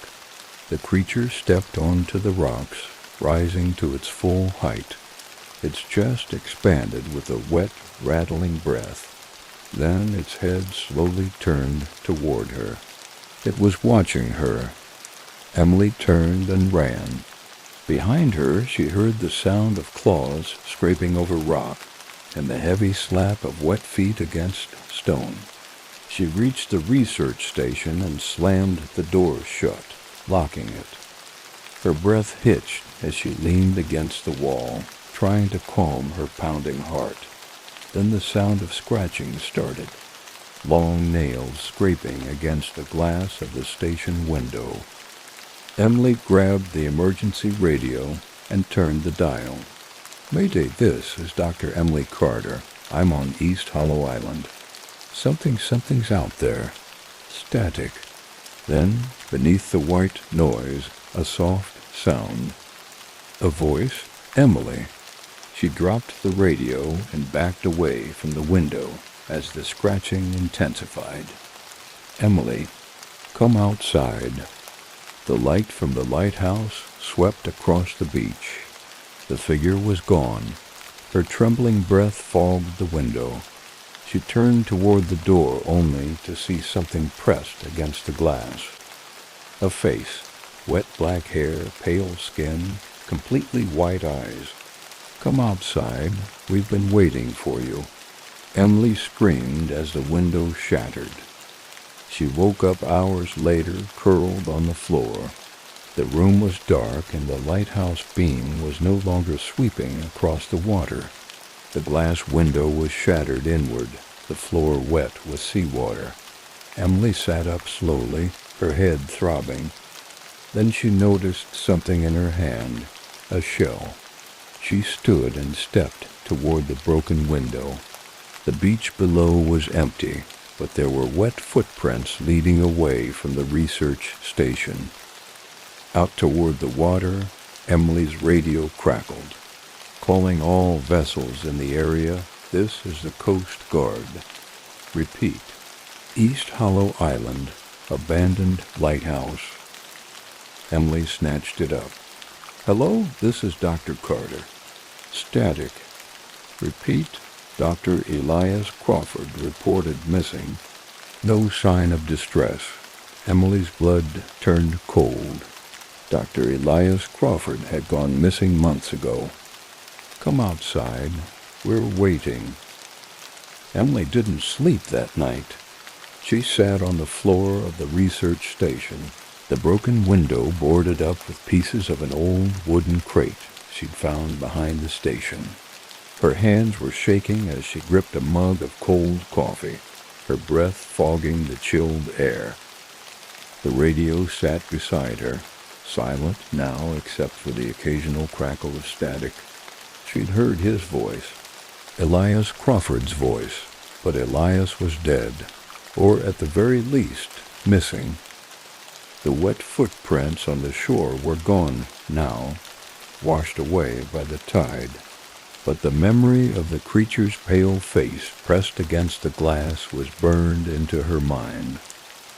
The creature stepped onto the rocks, rising to its full height. Its chest expanded with a wet, rattling breath. Then its head slowly turned toward her. It was watching her. Emily turned and ran. Behind her, she heard the sound of claws scraping over rock and the heavy slap of wet feet against stone. She reached the research station and slammed the door shut, locking it. Her breath hitched as she leaned against the wall, trying to calm her pounding heart. Then the sound of scratching started. long nails scraping against the glass of the station window. Emily grabbed the emergency radio and turned the dial. "Mayday, this is Dr. Emily Carter. I'm on East Hollow Island. Something's out there. Static." Then, beneath the white noise, a soft sound. A voice. Emily. She dropped the radio and backed away from the window as the scratching intensified. "Emily, come outside." The light from the lighthouse swept across the beach. The figure was gone. Her trembling breath fogged the window. She turned toward the door only to see something pressed against the glass. A face, wet black hair, pale skin, completely white eyes. "Come outside. We've been waiting for you." Emily screamed as the window shattered. She woke up hours later, curled on the floor. The room was dark, and the lighthouse beam was no longer sweeping across the water. The glass window was shattered inward, the floor wet with seawater. Emily sat up slowly, her head throbbing. Then she noticed something in her hand, a shell. She stood and stepped toward the broken window. The beach below was empty, but there were wet footprints leading away from the research station. Out toward the water, Emily's radio crackled. "Calling all vessels in the area, this is the Coast Guard. Repeat, East Hollow Island, abandoned lighthouse." Emily snatched it up. "Hello, this is Dr. Carter. Static. Repeat, Dr. Elias Crawford reported missing. No sign of distress." Emily's blood turned cold. Dr. Elias Crawford had gone missing months ago. "Come outside. We're waiting." Emily didn't sleep that night. She sat on the floor of the research station, the broken window boarded up with pieces of an old wooden crate she'd found behind the station. Her hands were shaking as she gripped a mug of cold coffee, her breath fogging the chilled air. The radio sat beside her, silent now except for the occasional crackle of static. She'd heard his voice, Elias Crawford's voice, but Elias was dead, or at the very least, missing. The wet footprints on the shore were gone now, washed away by the tide. But the memory of the creature's pale face pressed against the glass was burned into her mind.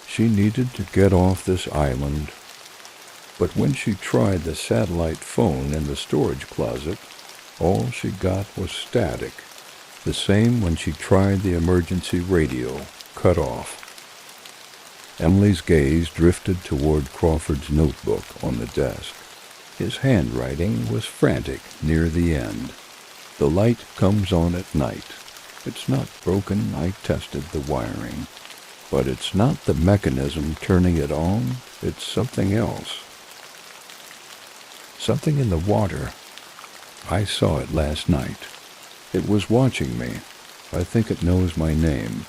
She needed to get off this island. But when she tried the satellite phone in the storage closet, all she got was static, the same when she tried the emergency radio, cut off. Emily's gaze drifted toward Crawford's notebook on the desk. His handwriting was frantic near the end. "The light comes on at night. It's not broken, I tested the wiring. But it's not the mechanism turning it on, it's something else. Something in the water. I saw it last night. It was watching me. I think it knows my name."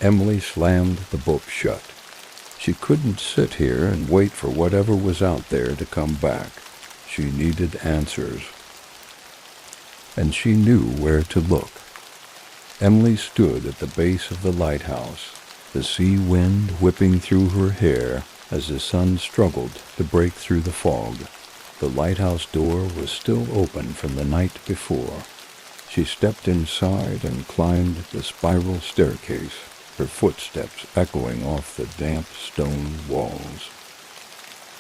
Emily slammed the book shut. She couldn't sit here and wait for whatever was out there to come back. She needed answers. And she knew where to look. Emily stood at the base of the lighthouse, the sea wind whipping through her hair as the sun struggled to break through the fog. The lighthouse door was still open from the night before. She stepped inside and climbed the spiral staircase, her footsteps echoing off the damp stone walls.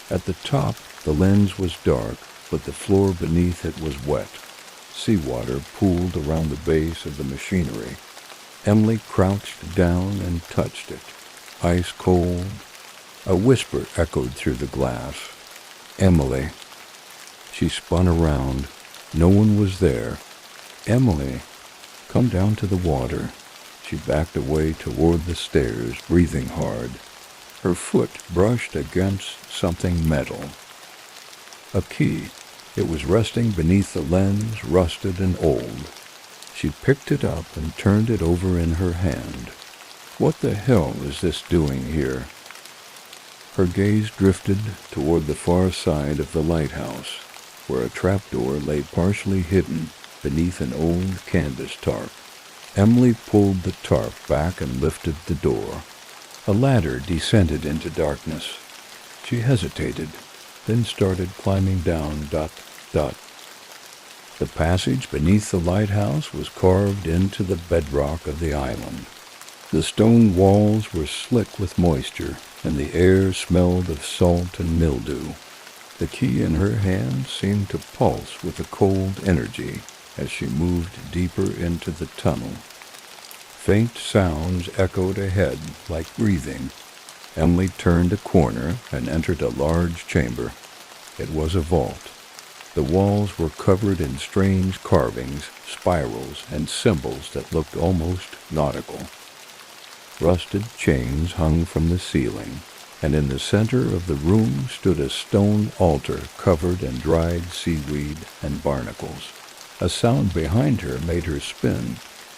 At the top, the lens was dark, but the floor beneath it was wet. Seawater pooled around the base of the machinery. Emily crouched down and touched it. Ice cold. A whisper echoed through the glass. "Emily." She spun around. No one was there. "Emily, come down to the water." She backed away toward the stairs, breathing hard. Her foot brushed against something metal. A key. It was resting beneath the lens, rusted and old. She picked it up and turned it over in her hand. What the hell is this doing here? Her gaze drifted toward the far side of the lighthouse, where a trapdoor lay partially hidden beneath an old canvas tarp. Emily pulled the tarp back and lifted the door. A ladder descended into darkness. She hesitated, then started climbing down. The passage beneath the lighthouse was carved into the bedrock of the island. The stone walls were slick with moisture, and the air smelled of salt and mildew. The key in her hand seemed to pulse with a cold energy as she moved deeper into the tunnel. Faint sounds echoed ahead like breathing. Emily turned a corner and entered a large chamber. It was a vault. The walls were covered in strange carvings, spirals, and symbols that looked almost nautical. Rusted chains hung from the ceiling, and in the center of the room stood a stone altar covered in dried seaweed and barnacles. A sound behind her made her spin.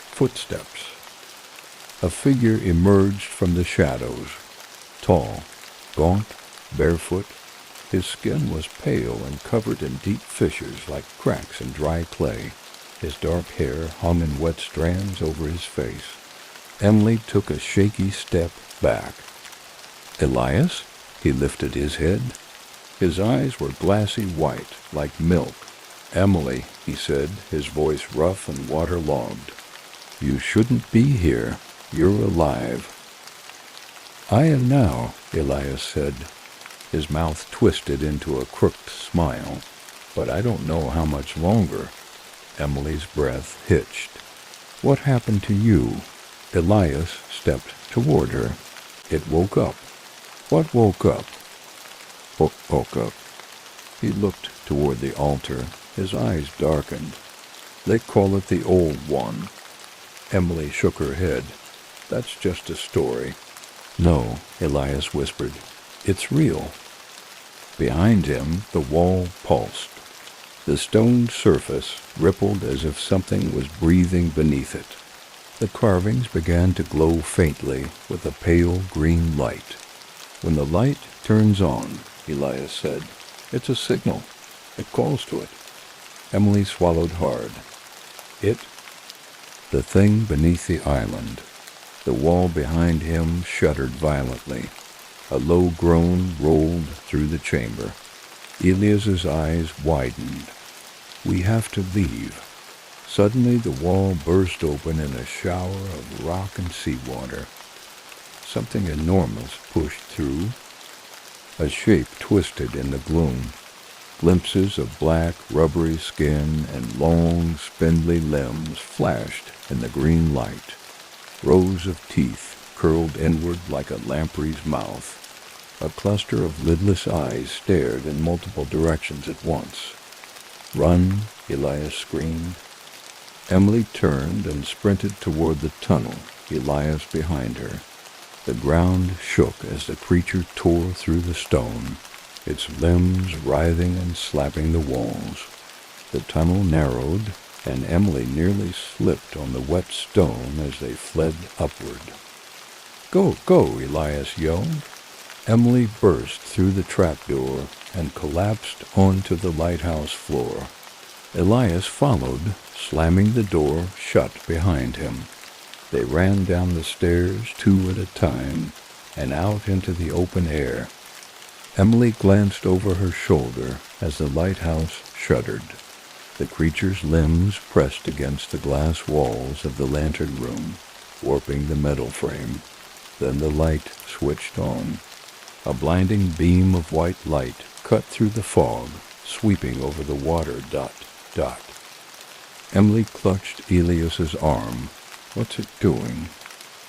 Footsteps. A figure emerged from the shadows. Tall, gaunt, barefoot. His skin was pale and covered in deep fissures like cracks in dry clay. His dark hair hung in wet strands over his face. Emily took a shaky step back. Elias? He lifted his head. His eyes were glassy white, like milk. Emily, he said, his voice rough and waterlogged. You shouldn't be here. You're alive. I am now, Elias said. His mouth twisted into a crooked smile. But I don't know how much longer. Emily's breath hitched. What happened to you? Elias stepped toward her. It woke up. What woke up? Woke up. He looked toward the altar. His eyes darkened. They call it the Old One. Emily shook her head. That's just a story. No, Elias whispered. It's real. Behind him, the wall pulsed. The stone surface rippled as if something was breathing beneath it. The carvings began to glow faintly with a pale green light. When the light turns on, Elias said, it's a signal. It calls to it. Emily swallowed hard. The thing beneath the island. The wall behind him shuddered violently. A low groan rolled through the chamber. Elias's eyes widened. We have to leave. Suddenly the wall burst open in a shower of rock and seawater. Something enormous pushed through. A shape twisted in the gloom. Glimpses of black, rubbery skin and long, spindly limbs flashed in the green light. Rows of teeth curled inward like a lamprey's mouth. A cluster of lidless eyes stared in multiple directions at once. Run, Elias screamed. Emily turned and sprinted toward the tunnel, Elias behind her. The ground shook as the creature tore through the stone, its limbs writhing and slapping the walls. The tunnel narrowed, and Emily nearly slipped on the wet stone as they fled upward. Go, go, Elias yelled. Emily burst through the trapdoor and collapsed onto the lighthouse floor. Elias followed, slamming the door shut behind him. They ran down the stairs 2 at a time and out into the open air. Emily glanced over her shoulder as the lighthouse shuddered. The creature's limbs pressed against the glass walls of the lantern room, warping the metal frame. Then the light switched on. A blinding beam of white light cut through the fog, sweeping over the water. Emily clutched Elias's arm. What's it doing?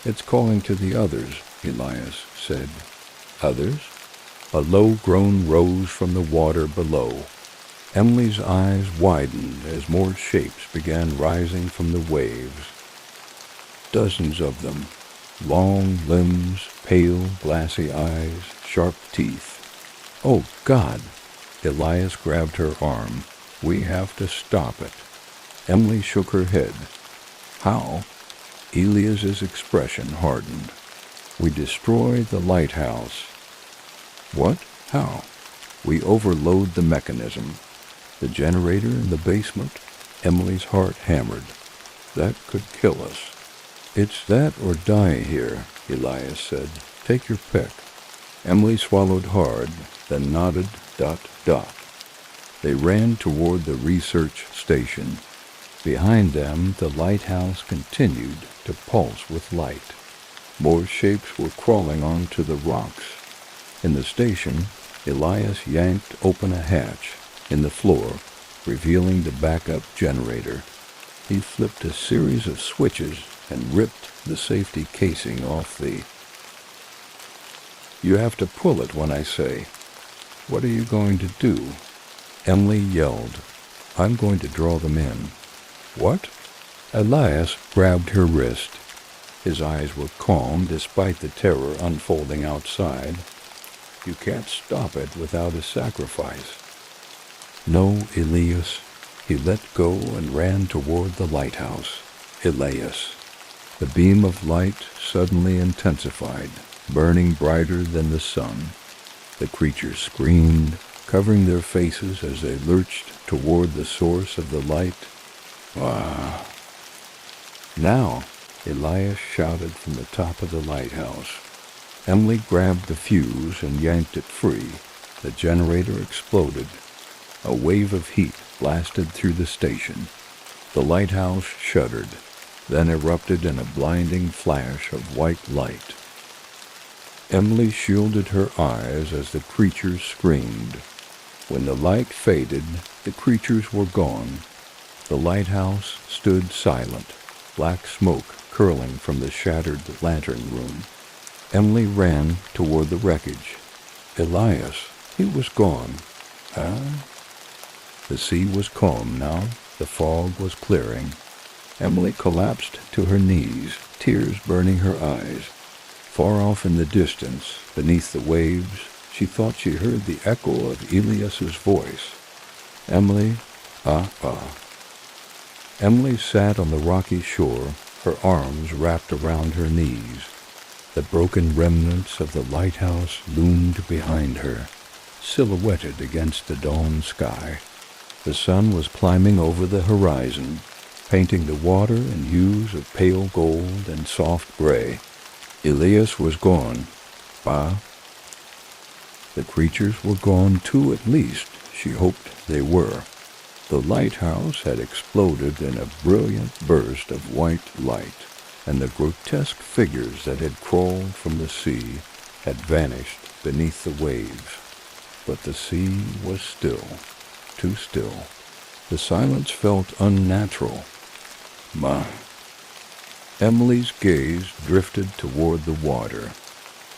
It's calling to the others, Elias said. Others? A low groan rose from the water below. Emily's eyes widened as more shapes began rising from the waves. Dozens of them. Long limbs, pale, glassy eyes, sharp teeth. Oh, God! Elias grabbed her arm. We have to stop it. Emily shook her head. How? Elias's expression hardened. We destroy the lighthouse. What? How? We overload the mechanism. The generator in the basement? Emily's heart hammered. That could kill us. It's that or die here, Elias said. Take your pick. Emily swallowed hard, then nodded, ... They ran toward the research station. Behind them, the lighthouse continued to pulse with light. More shapes were crawling onto the rocks. In the station, Elias yanked open a hatch in the floor, revealing the backup generator. He flipped a series of switches and ripped the safety casing off the... You have to pull it when I say. What are you going to do? Emily yelled. I'm going to draw them in. What? Elias grabbed her wrist. His eyes were calm despite the terror unfolding outside. You can't stop it without a sacrifice. No, Elias. He let go and ran toward the lighthouse. Elias. The beam of light suddenly intensified, burning brighter than the sun. The creatures screamed, covering their faces as they lurched toward the source of the light. Ah! Now, Elias shouted from the top of the lighthouse. Emily grabbed the fuse and yanked it free. The generator exploded. A wave of heat blasted through the station. The lighthouse shuddered, then erupted in a blinding flash of white light. Emily shielded her eyes as the creatures screamed. When the light faded, the creatures were gone. The lighthouse stood silent, black smoke curling from the shattered lantern room. Emily ran toward the wreckage. Elias, he was gone. Huh? The sea was calm now. The fog was clearing. Emily collapsed to her knees, tears burning her eyes. Far off in the distance, beneath the waves, she thought she heard the echo of Elias's voice. Emily, Emily sat on the rocky shore, her arms wrapped around her knees. The broken remnants of the lighthouse loomed behind her, silhouetted against the dawn sky. The sun was climbing over the horizon, painting the water in hues of pale gold and soft gray. Elias was gone. The creatures were gone too, at least. She hoped they were. The lighthouse had exploded in a brilliant burst of white light, and the grotesque figures that had crawled from the sea had vanished beneath the waves. But the sea was still, too still. The silence felt unnatural. Emily's gaze drifted toward the water.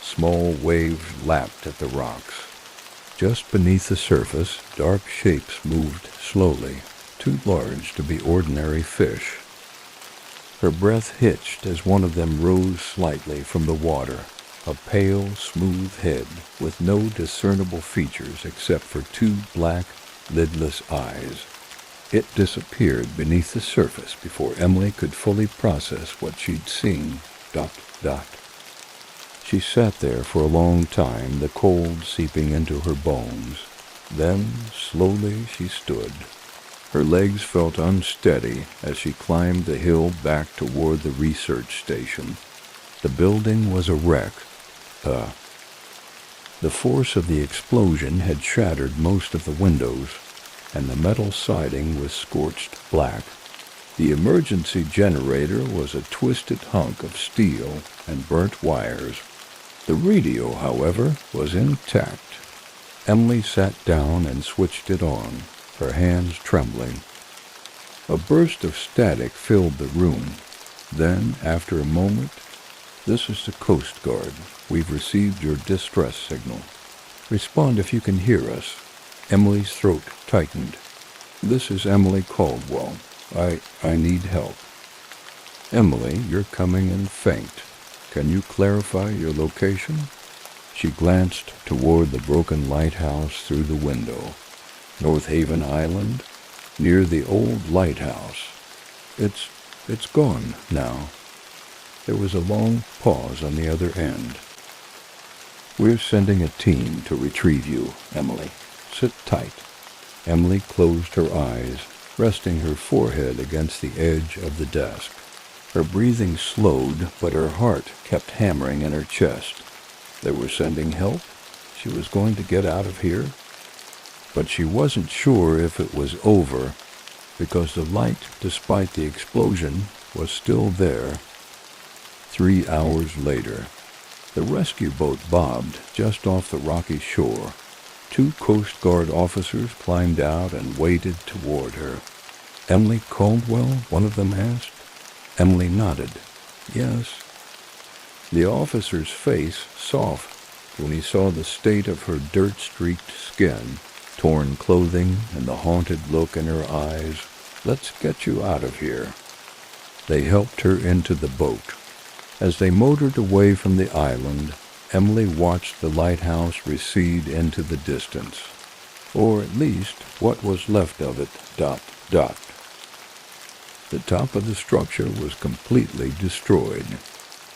Small waves lapped at the rocks. Just beneath the surface, dark shapes moved slowly, too large to be ordinary fish. Her breath hitched as one of them rose slightly from the water, a pale, smooth head with no discernible features except for two black, lidless eyes. It disappeared beneath the surface before Emily could fully process what she'd seen. ... She sat there for a long time, the cold seeping into her bones. Then, slowly, she stood. Her legs felt unsteady as she climbed the hill back toward the research station. The building was a wreck. The force of the explosion had shattered most of the windows, and the metal siding was scorched black. The emergency generator was a twisted hunk of steel and burnt wires. The radio, however, was intact. Emily sat down and switched it on, her hands trembling. A burst of static filled the room. Then, after a moment, "This is the Coast Guard. We've received your distress signal. Respond if you can hear us." Emily's throat tightened. "This is Emily Caldwell. I need help." "Emily, you're coming in faint. Can you clarify your location?" She glanced toward the broken lighthouse through the window. "North Haven Island, near the old lighthouse. It's gone now." There was a long pause on the other end. "We're sending a team to retrieve you, Emily. Sit tight." Emily closed her eyes, resting her forehead against the edge of the desk. Her breathing slowed, but her heart kept hammering in her chest. They were sending help? She was going to get out of here? But she wasn't sure if it was over, because the light, despite the explosion, was still there. 3 hours later, the rescue boat bobbed just off the rocky shore. 2 Coast Guard officers climbed out and waded toward her. "Emily Caldwell?" one of them asked. Emily nodded. "Yes." The officer's face softened when he saw the state of her dirt-streaked skin, torn clothing, and the haunted look in her eyes. "Let's get you out of here." They helped her into the boat. As they motored away from the island, Emily watched the lighthouse recede into the distance, or at least what was left of it, ... The top of the structure was completely destroyed.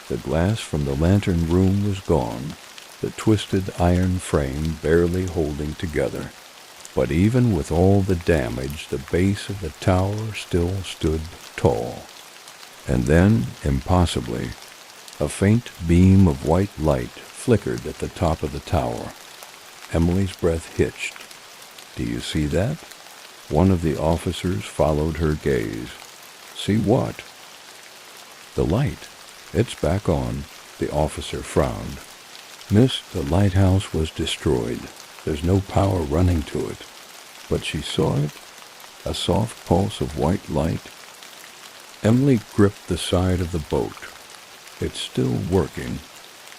The glass from the lantern room was gone, the twisted iron frame barely holding together. But even with all the damage, the base of the tower still stood tall. And then, impossibly, a faint beam of white light flickered at the top of the tower. Emily's breath hitched. "Do you see that?" One of the officers followed her gaze. "See what?" "The light. It's back on." The officer frowned. "Miss, the lighthouse was destroyed. There's no power running to it." But she saw it, a soft pulse of white light. Emily gripped the side of the boat. "It's still working.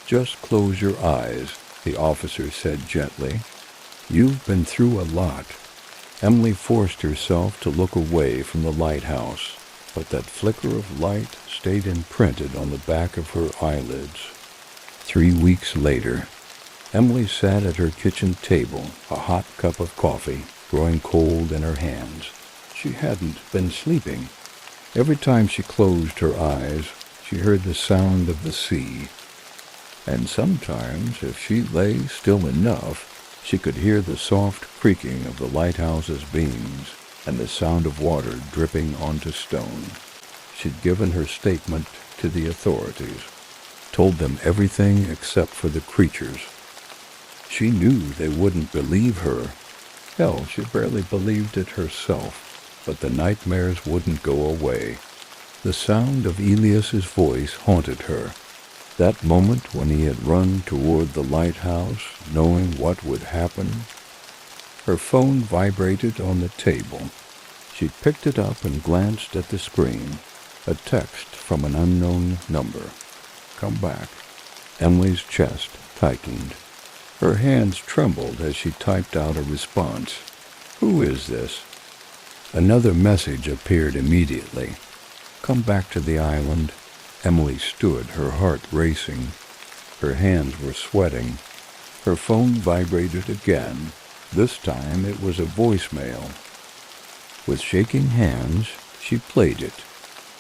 Just close your eyes," the officer said gently. "You've been through a lot." Emily forced herself to look away from the lighthouse, but that flicker of light stayed imprinted on the back of her eyelids. 3 weeks later, Emily sat at her kitchen table, a hot cup of coffee growing cold in her hands. She hadn't been sleeping. Every time she closed her eyes, she heard the sound of the sea. And sometimes, if she lay still enough, she could hear the soft creaking of the lighthouse's beams and the sound of water dripping onto stone. She'd given her statement to the authorities, told them everything except for the creatures. She knew they wouldn't believe her. Hell, she barely believed it herself, but the nightmares wouldn't go away. The sound of Elias's voice haunted her. That moment when he had run toward the lighthouse, knowing what would happen. Her phone vibrated on the table. She picked it up and glanced at the screen. A text from an unknown number. "Come back." Emily's chest tightened. Her hands trembled as she typed out a response. "Who is this?" Another message appeared immediately. "Come back to the island." Emily stood, her heart racing. Her hands were sweating. Her phone vibrated again. This time it was a voicemail. With shaking hands, she played it.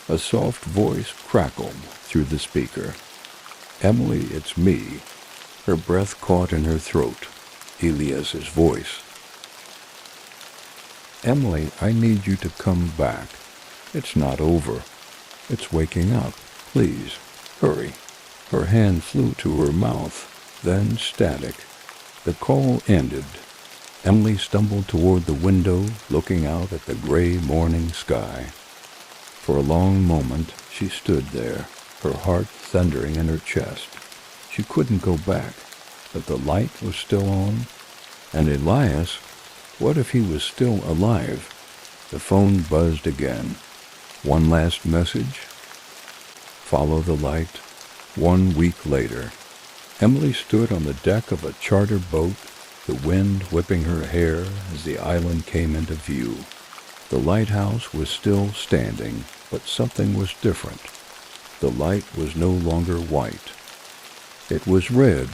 A soft voice crackled through the speaker. "Emily, it's me." Her breath caught in her throat. Elias's voice. "Emily, I need you to come back. It's not over. It's waking up. Please, hurry." Her hand flew to her mouth, then static. The call ended. Emily stumbled toward the window, looking out at the gray morning sky. For a long moment, she stood there, her heart thundering in her chest. She couldn't go back, but the light was still on. And Elias, what if he was still alive? The phone buzzed again. One last message. Follow the light. 1 week later, Emily stood on the deck of a charter boat, the wind whipping her hair as the island came into view. The lighthouse was still standing, but something was different. The light was no longer white. It was red.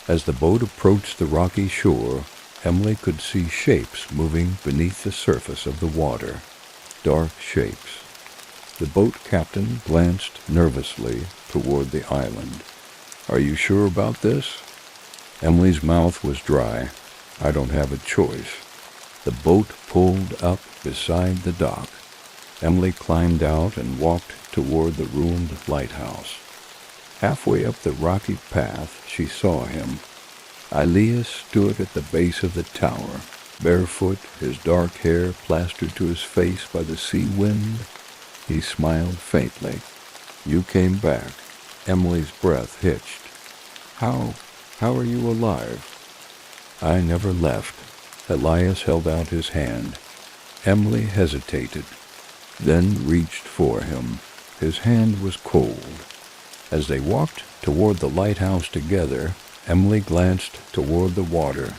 As the boat approached the rocky shore, Emily could see shapes moving beneath the surface of the water. Dark shapes. The boat captain glanced nervously toward the island. "Are you sure about this?" Emily's mouth was dry. "I don't have a choice." The boat pulled up beside the dock. Emily climbed out and walked toward the ruined lighthouse. Halfway up the rocky path, she saw him. Elias stood at the base of the tower, barefoot, his dark hair plastered to his face by the sea wind. He smiled faintly. "You came back." Emily's breath hitched. How are you alive?" "I never left." Elias held out his hand. Emily hesitated, then reached for him. His hand was cold. As they walked toward the lighthouse together, Emily glanced toward the water. ...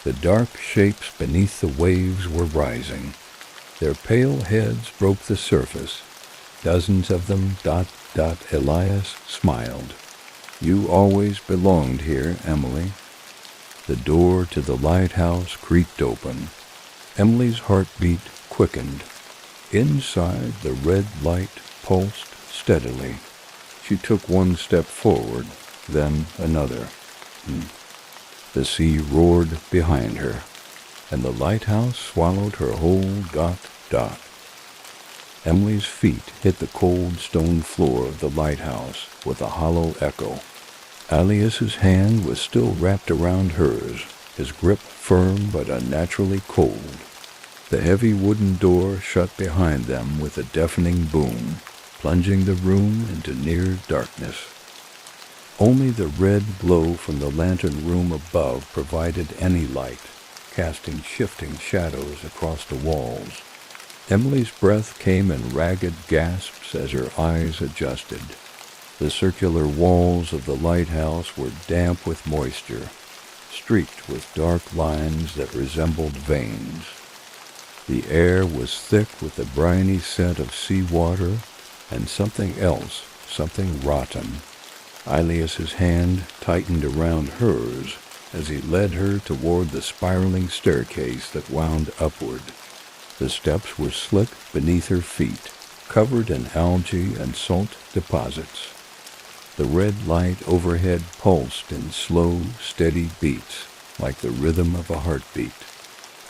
The dark shapes beneath the waves were rising. Their pale heads broke the surface. Dozens of them. ... Elias smiled. "You always belonged here, Emily." The door to the lighthouse creaked open. Emily's heartbeat quickened. Inside, the red light pulsed steadily. She took one step forward, then another. The sea roared behind her, and the lighthouse swallowed her whole ... Emily's feet hit the cold stone floor of the lighthouse with a hollow echo. Elias's hand was still wrapped around hers, his grip firm but unnaturally cold. The heavy wooden door shut behind them with a deafening boom, plunging the room into near darkness. Only the red glow from the lantern room above provided any light, casting shifting shadows across the walls. Emily's breath came in ragged gasps as her eyes adjusted. The circular walls of the lighthouse were damp with moisture, streaked with dark lines that resembled veins. The air was thick with the briny scent of seawater and something else, something rotten. Elias's hand tightened around hers as he led her toward the spiraling staircase that wound upward. The steps were slick beneath her feet, covered in algae and salt deposits. The red light overhead pulsed in slow, steady beats, like the rhythm of a heartbeat.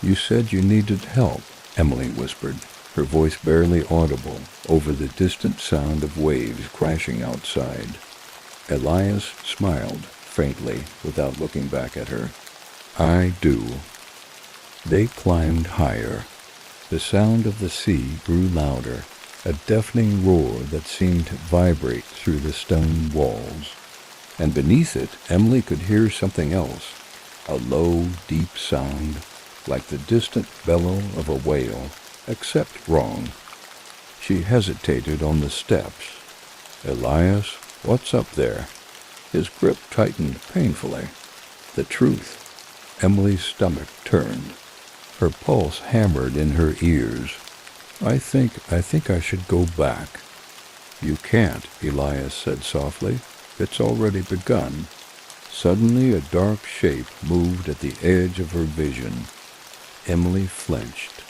"You said you needed help," Emily whispered, her voice barely audible over the distant sound of waves crashing outside. Elias smiled faintly without looking back at her. "I do." They climbed higher. The sound of the sea grew louder, a deafening roar that seemed to vibrate through the stone walls. And beneath it, Emily could hear something else, a low, deep sound, like the distant bellow of a whale, except wrong. She hesitated on the steps. "Elias, what's up there?" His grip tightened painfully. The truth. Emily's stomach turned. Her pulse hammered in her ears. I think I should go back." "You can't," Elias said softly. "It's already begun." Suddenly a dark shape moved at the edge of her vision. Emily flinched.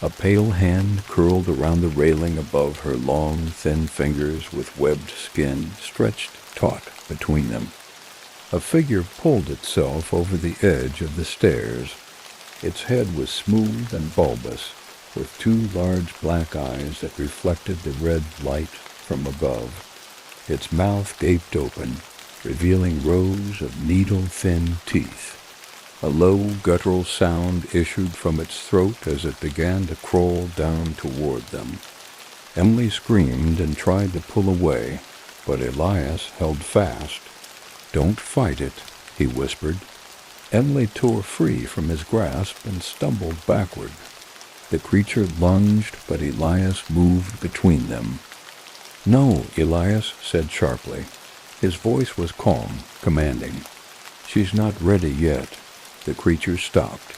A pale hand curled around the railing above her long, thin fingers with webbed skin stretched taut between them. A figure pulled itself over the edge of the stairs. Its head was smooth and bulbous, with two large black eyes that reflected the red light from above. Its mouth gaped open, revealing rows of needle-thin teeth. A low, guttural sound issued from its throat as it began to crawl down toward them. Emily screamed and tried to pull away, but Elias held fast. "Don't fight it," he whispered. Emily tore free from his grasp and stumbled backward. The creature lunged, but Elias moved between them. "No," Elias said sharply. His voice was calm, commanding. "She's not ready yet." The creature stopped,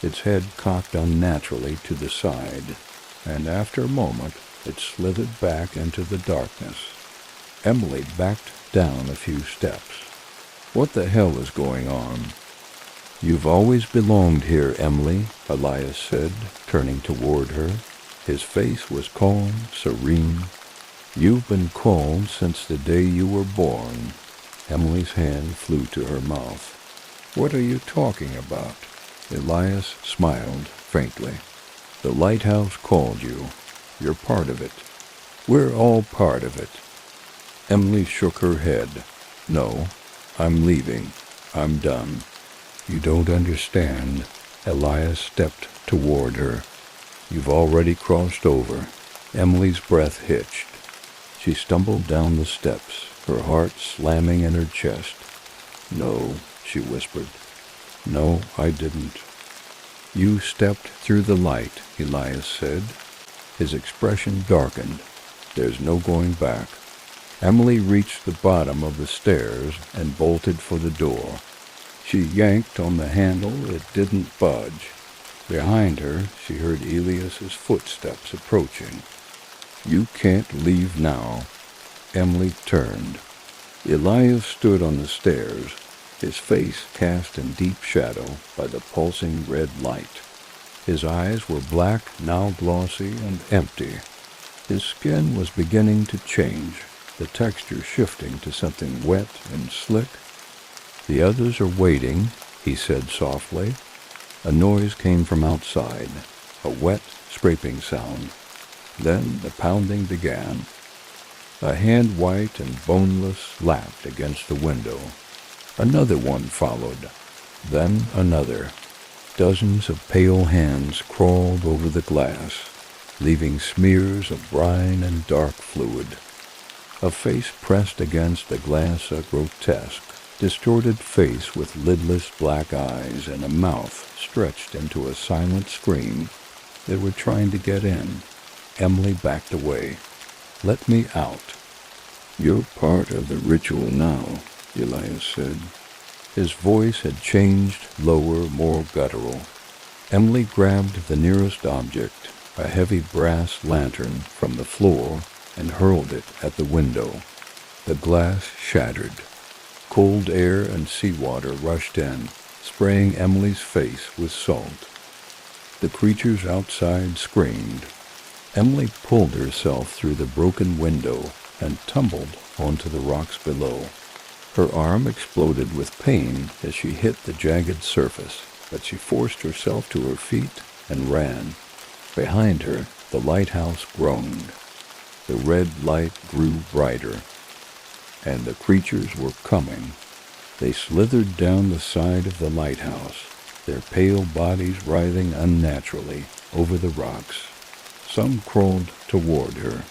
its head cocked unnaturally to the side, and after a moment it slithered back into the darkness. Emily backed down a few steps. "What the hell is going on?" "You've always belonged here, Emily," Elias said, turning toward her. His face was calm, serene. "You've been called since the day you were born." Emily's hand flew to her mouth. "What are you talking about?" Elias smiled faintly. "The lighthouse called you. You're part of it. We're all part of it." Emily shook her head. "No, I'm leaving. I'm done." "You don't understand." Elias stepped toward her. "You've already crossed over." Emily's breath hitched. She stumbled down the steps, her heart slamming in her chest. "No," she whispered. "No, I didn't." "You stepped through the light," Elias said. His expression darkened. "There's no going back." Emily reached the bottom of the stairs and bolted for the door. She yanked on the handle. It didn't budge. Behind her, she heard Elias's footsteps approaching. "You can't leave now." Emily turned. Elias stood on the stairs, his face cast in deep shadow by the pulsing red light. His eyes were black, now glossy and empty. His skin was beginning to change, the texture shifting to something wet and slick. "The others are waiting," he said softly. A noise came from outside, a wet scraping sound. Then the pounding began. A hand white and boneless lapped against the window. Another one followed, then another. Dozens of pale hands crawled over the glass, leaving smears of brine and dark fluid. A face pressed against the glass, a grotesque, distorted face with lidless black eyes and a mouth stretched into a silent scream. They were trying to get in. Emily backed away. "Let me out." "You're part of the ritual now," Elias said. His voice had changed, lower, more guttural. Emily grabbed the nearest object, a heavy brass lantern, from the floor and hurled it at the window. The glass shattered. Cold air and seawater rushed in, spraying Emily's face with salt. The creatures outside screamed. Emily pulled herself through the broken window and tumbled onto the rocks below. Her arm exploded with pain as she hit the jagged surface, but she forced herself to her feet and ran. Behind her, the lighthouse groaned. The red light grew brighter, and the creatures were coming. They slithered down the side of the lighthouse, their pale bodies writhing unnaturally over the rocks. Some crawled toward her.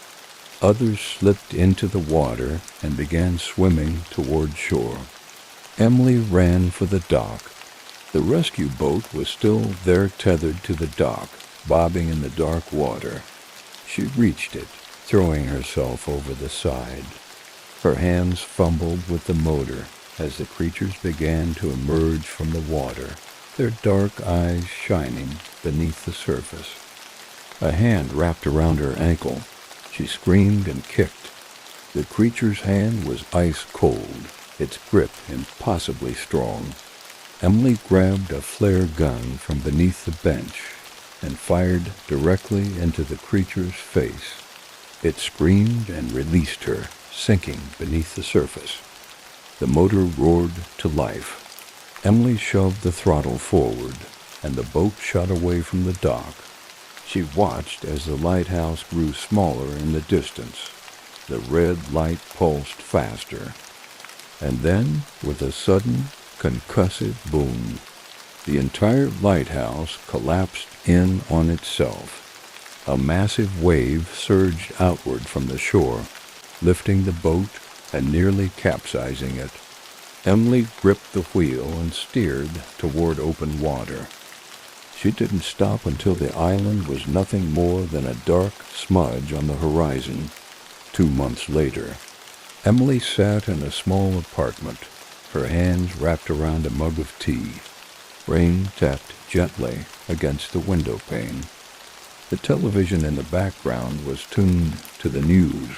Others slipped into the water and began swimming toward shore. Emily ran for the dock. The rescue boat was still there, tethered to the dock, bobbing in the dark water. She reached it, throwing herself over the side. Her hands fumbled with the motor as the creatures began to emerge from the water, their dark eyes shining beneath the surface. A hand wrapped around her ankle. She screamed and kicked. The creature's hand was ice cold, its grip impossibly strong. Emily grabbed a flare gun from beneath the bench and fired directly into the creature's face. It screamed and released her, sinking beneath the surface. The motor roared to life. Emily shoved the throttle forward, and the boat shot away from the dock. She watched as the lighthouse grew smaller in the distance. The red light pulsed faster. And then, with a sudden, concussive boom, the entire lighthouse collapsed in on itself. A massive wave surged outward from the shore, lifting the boat and nearly capsizing it. Emily gripped the wheel and steered toward open water. She didn't stop until the island was nothing more than a dark smudge on the horizon. 2 months later, Emily sat in a small apartment, her hands wrapped around a mug of tea. Rain tapped gently against the window pane. The television in the background was tuned to the news.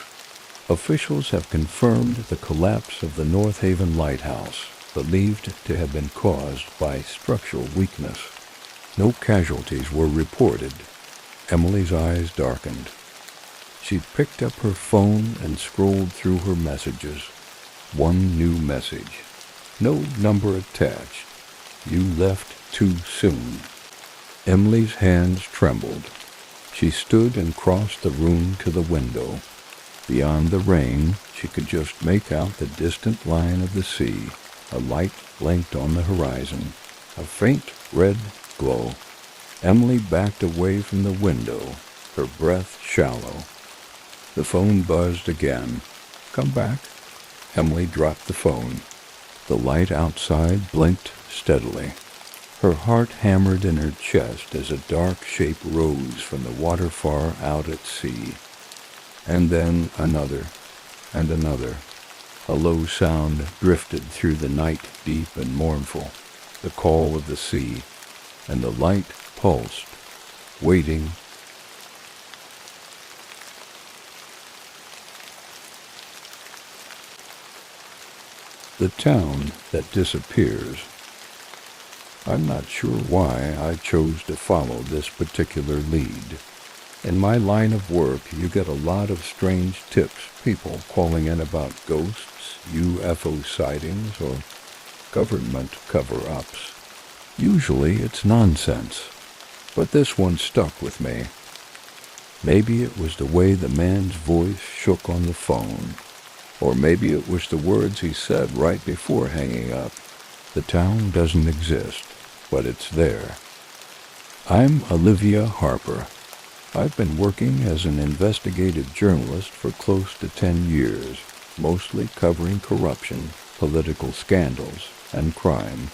Officials have confirmed the collapse of the North Haven lighthouse, believed to have been caused by structural weakness. No casualties were reported. Emily's eyes darkened. She picked up her phone and scrolled through her messages. One new message. No number attached. You left too soon. Emily's hands trembled. She stood and crossed the room to the window. Beyond the rain, she could just make out the distant line of the sea. A light blinked on the horizon, a faint red glow. Emily backed away from the window, her breath shallow. The phone buzzed again. Come back. Emily dropped the phone. The light outside blinked steadily. Her heart hammered in her chest as a dark shape rose from the water far out at sea. And then another, and another. A low sound drifted through the night, deep and mournful, the call of the sea, and the light pulsed, waiting. The town that disappears. I'm not sure why I chose to follow this particular lead. In my line of work, you get a lot of strange tips, people calling in about ghosts, UFO sightings, or government cover-ups. Usually it's nonsense, but this one stuck with me. Maybe it was the way the man's voice shook on the phone, or maybe it was the words he said right before hanging up. The town doesn't exist, but it's there. I'm Olivia Harper. I've been working as an investigative journalist for close to 10 years, mostly covering corruption, political scandals, and crime.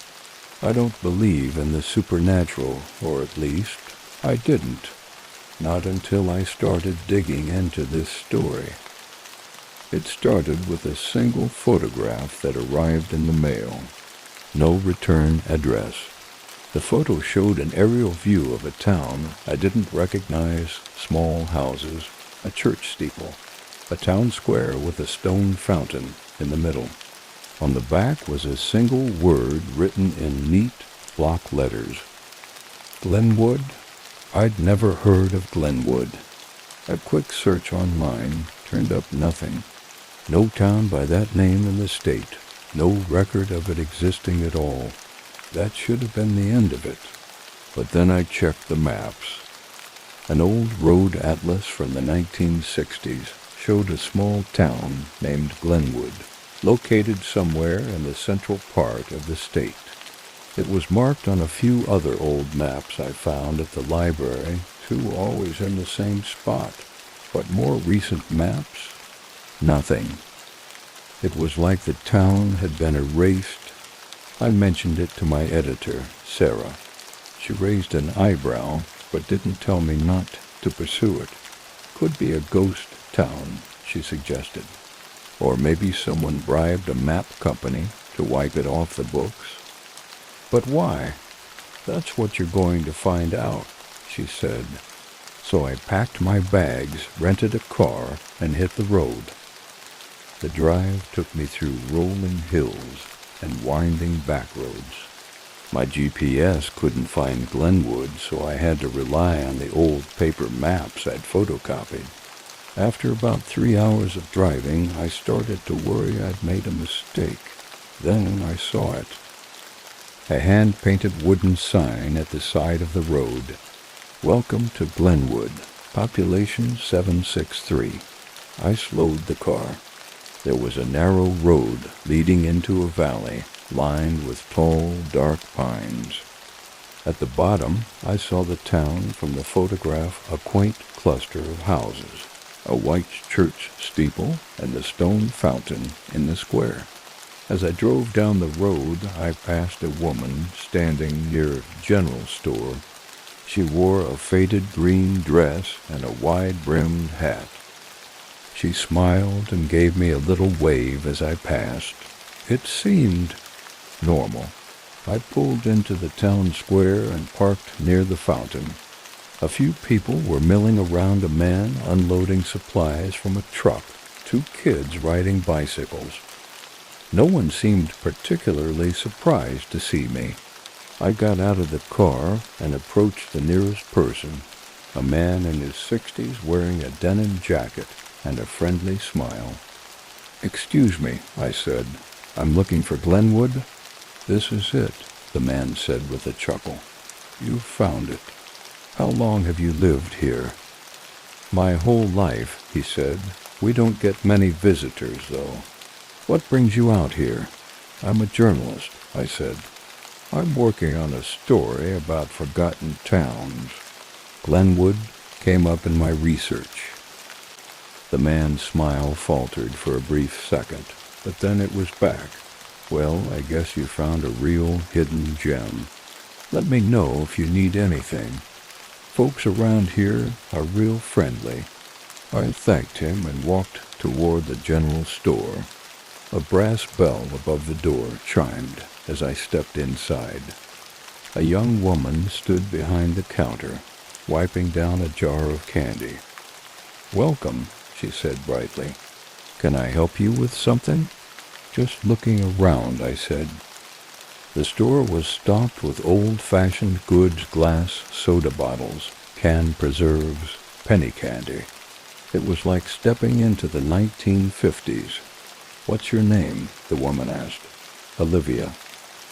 I don't believe in the supernatural, or at least, I didn't. Not until I started digging into this story. It started with a single photograph that arrived in the mail. No return address. The photo showed an aerial view of a town I didn't recognize, small houses, a church steeple, a town square with a stone fountain in the middle. On the back was a single word written in neat block letters. Glenwood? I'd never heard of Glenwood. A quick search online turned up nothing. No town by that name in the state. No record of it existing at all. That should have been the end of it. But then I checked the maps. An old road atlas from the 1960s showed a small town named Glenwood, located somewhere in the central part of the state. It was marked on a few other old maps I found at the library, too, always in the same spot. But more recent maps? Nothing. It was like the town had been erased. I mentioned it to my editor, Sarah. She raised an eyebrow, but didn't tell me not to pursue it. Could be a ghost town, she suggested. Or maybe someone bribed a map company to wipe it off the books. But why? That's what you're going to find out, she said. So I packed my bags, rented a car, and hit the road. The drive took me through rolling hills and winding back roads. My GPS couldn't find Glenwood, so I had to rely on the old paper maps I'd photocopied. After about 3 hours of driving, I started to worry I'd made a mistake. Then I saw it. A hand-painted wooden sign at the side of the road. Welcome to Glenwood, population 763. I slowed the car. There was a narrow road leading into a valley, lined with tall, dark pines. At the bottom, I saw the town from the photograph, a quaint cluster of houses, a white church steeple, and the stone fountain in the square. As I drove down the road, I passed a woman standing near a general store. She wore a faded green dress and a wide-brimmed hat. She smiled and gave me a little wave as I passed. It seemed normal. I pulled into the town square and parked near the fountain. A few people were milling around a man unloading supplies from a truck, 2 kids riding bicycles. No one seemed particularly surprised to see me. I got out of the car and approached the nearest person. a man in his 60s wearing a denim jacket and a friendly smile. "Excuse me," I said. "I'm looking for Glenwood." "This is it," the man said with a chuckle. "You've found it. How long have you lived here?" "My whole life," he said. "We don't get many visitors, though." "What brings you out here?" "I'm a journalist," I said. "I'm working on a story about forgotten towns." Glenwood came up in my research. The man's smile faltered for a brief second, but then it was back. "Well, I guess you found a real hidden gem. Let me know if you need anything. Folks around here are real friendly." I thanked him and walked toward the general store. A brass bell above the door chimed as I stepped inside. A young woman stood behind the counter, wiping down a jar of candy. "Welcome," she said brightly. "Can I help you with something?" "Just looking around," I said. The store was stocked with old-fashioned goods, glass soda bottles, canned preserves, penny candy. It was like stepping into the 1950s. "What's your name?" the woman asked. "Olivia."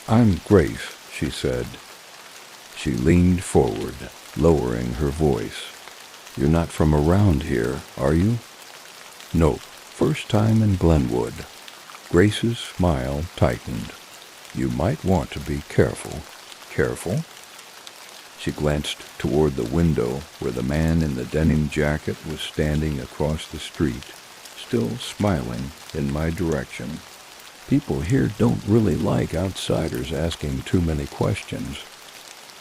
"I'm Grace," she said. She leaned forward, lowering her voice. "You're not from around here, are you?" "Nope. First time in Glenwood." Grace's smile tightened. "You might want to be careful." "Careful?" She glanced toward the window where the man in the denim jacket was standing across the street, still smiling in my direction. "People here don't really like outsiders asking too many questions."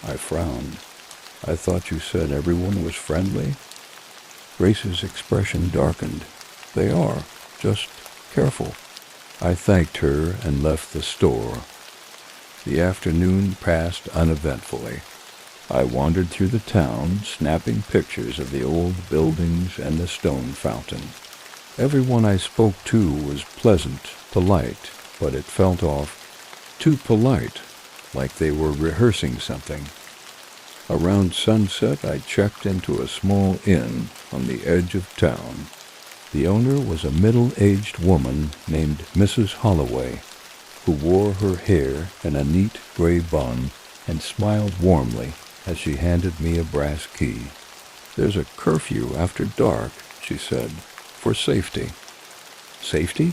I frowned. "I thought you said everyone was friendly?" Grace's expression darkened. "They are. Just careful." I thanked her and left the store. The afternoon passed uneventfully. I wandered through the town, snapping pictures of the old buildings and the stone fountain. Everyone I spoke to was pleasant, polite, but it felt off. Too polite, like they were rehearsing something. Around sunset, I checked into a small inn on the edge of town. The owner was a middle-aged woman named Mrs. Holloway, who wore her hair in a neat gray bun and smiled warmly as she handed me a brass key. "There's a curfew after dark," she said, "for safety." "Safety?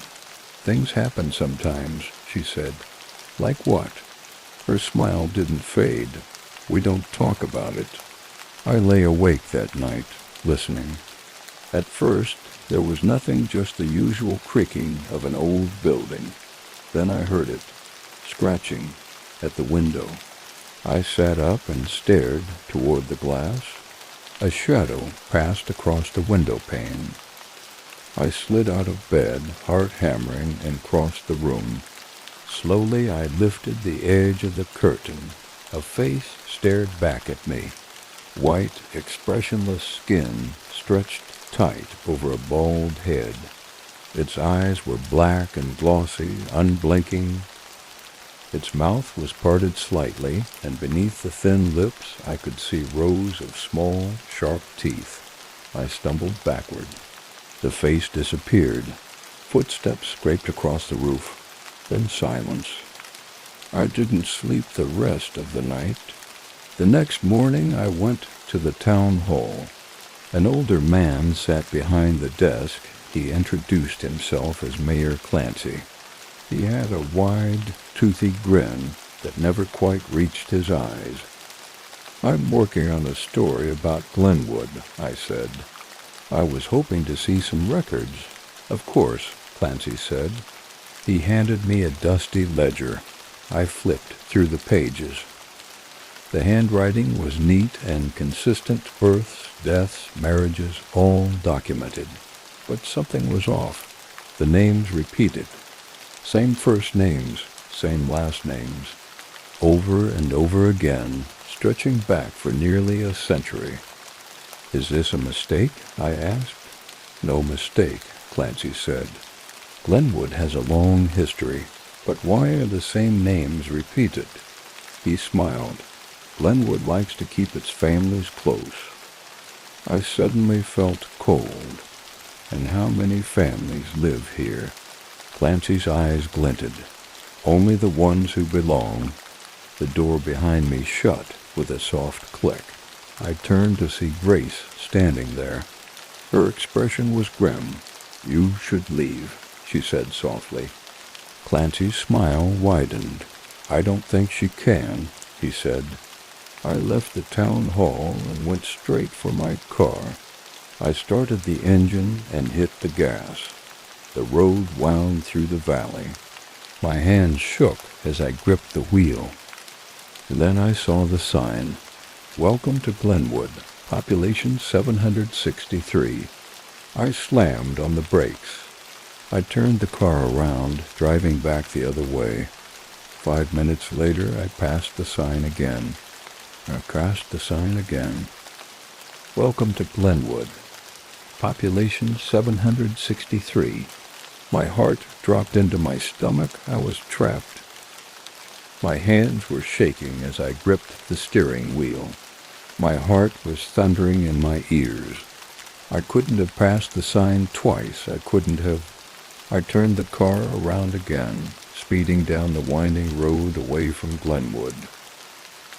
Things happen sometimes," she said. "Like what?" Her smile didn't fade. "We don't talk about it." I lay awake that night, listening. At first, there was nothing, just the usual creaking of an old building. Then I heard it, scratching at the window. I sat up and stared toward the glass. A shadow passed across the window pane. I slid out of bed, heart hammering, and crossed the room. Slowly I lifted the edge of the curtain. A face stared back at me. White, expressionless skin stretched tight over a bald head. Its eyes were black and glossy, unblinking. Its mouth was parted slightly, and beneath the thin lips I could see rows of small, sharp teeth. I stumbled backward. The face disappeared. Footsteps scraped across the roof. Then silence. I didn't sleep the rest of the night. The next morning I went to the town hall. An older man sat behind the desk. He introduced himself as Mayor Clancy. He had a wide, toothy grin that never quite reached his eyes. "I'm working on a story about Glenwood," I said. "I was hoping to see some records." "Of course," Clancy said. He handed me a dusty ledger. I flipped through the pages. The handwriting was neat and consistent, births, deaths, marriages, all documented. But something was off. The names repeated. Same first names, same last names. Over and over again, stretching back for nearly a century. "Is this a mistake?" I asked. "No mistake," Clancy said. "Glenwood has a long history, but why are the same names repeated?" He smiled. "Glenwood likes to keep its families close." I suddenly felt cold. And how many families live here? Clancy's eyes glinted. Only the ones who belong. The door behind me shut with a soft click. I turned to see Grace standing there. Her expression was grim. "You should leave," she said softly. Clancy's smile widened. "I don't think she can," he said. I left the town hall and went straight for my car. I started the engine and hit the gas. The road wound through the valley. My hands shook as I gripped the wheel. Then I saw the sign, "Welcome to Glenwood, population 763. I slammed on the brakes. I turned the car around, driving back the other way. 5 minutes later, I passed the sign again. Welcome to Glenwood, population 763. My heart dropped into my stomach. I was trapped. My hands were shaking as I gripped the steering wheel. My heart was thundering in my ears. I couldn't have passed the sign twice. I turned the car around again, speeding down the winding road away from Glenwood.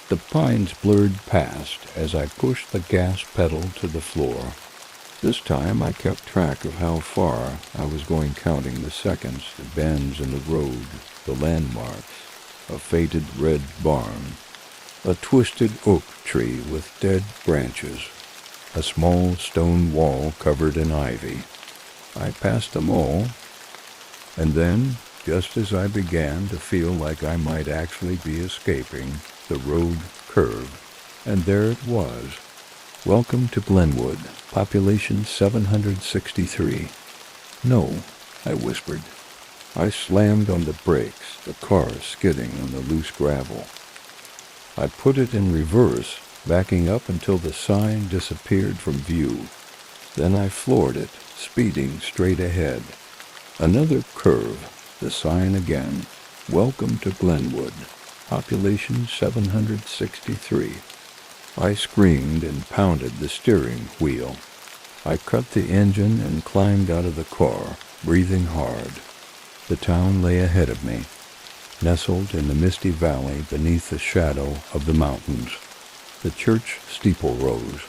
The pines blurred past as I pushed the gas pedal to the floor. This time I kept track of how far I was going, counting the seconds, the bends in the road, the landmarks, a faded red barn, a twisted oak tree with dead branches, a small stone wall covered in ivy. I passed them all, and then, just as I began to feel like I might actually be escaping, the road curved, and there it was. "Welcome to Glenwood, population 763. "No," I whispered. I slammed on the brakes, the car skidding on the loose gravel. I put it in reverse, backing up until the sign disappeared from view. Then I floored it, speeding straight ahead. Another curve, the sign again. "Welcome to Glenwood, population 763. I screamed and pounded the steering wheel. I cut the engine and climbed out of the car, breathing hard. The town lay ahead of me, nestled in the misty valley beneath the shadow of the mountains. The church steeple rose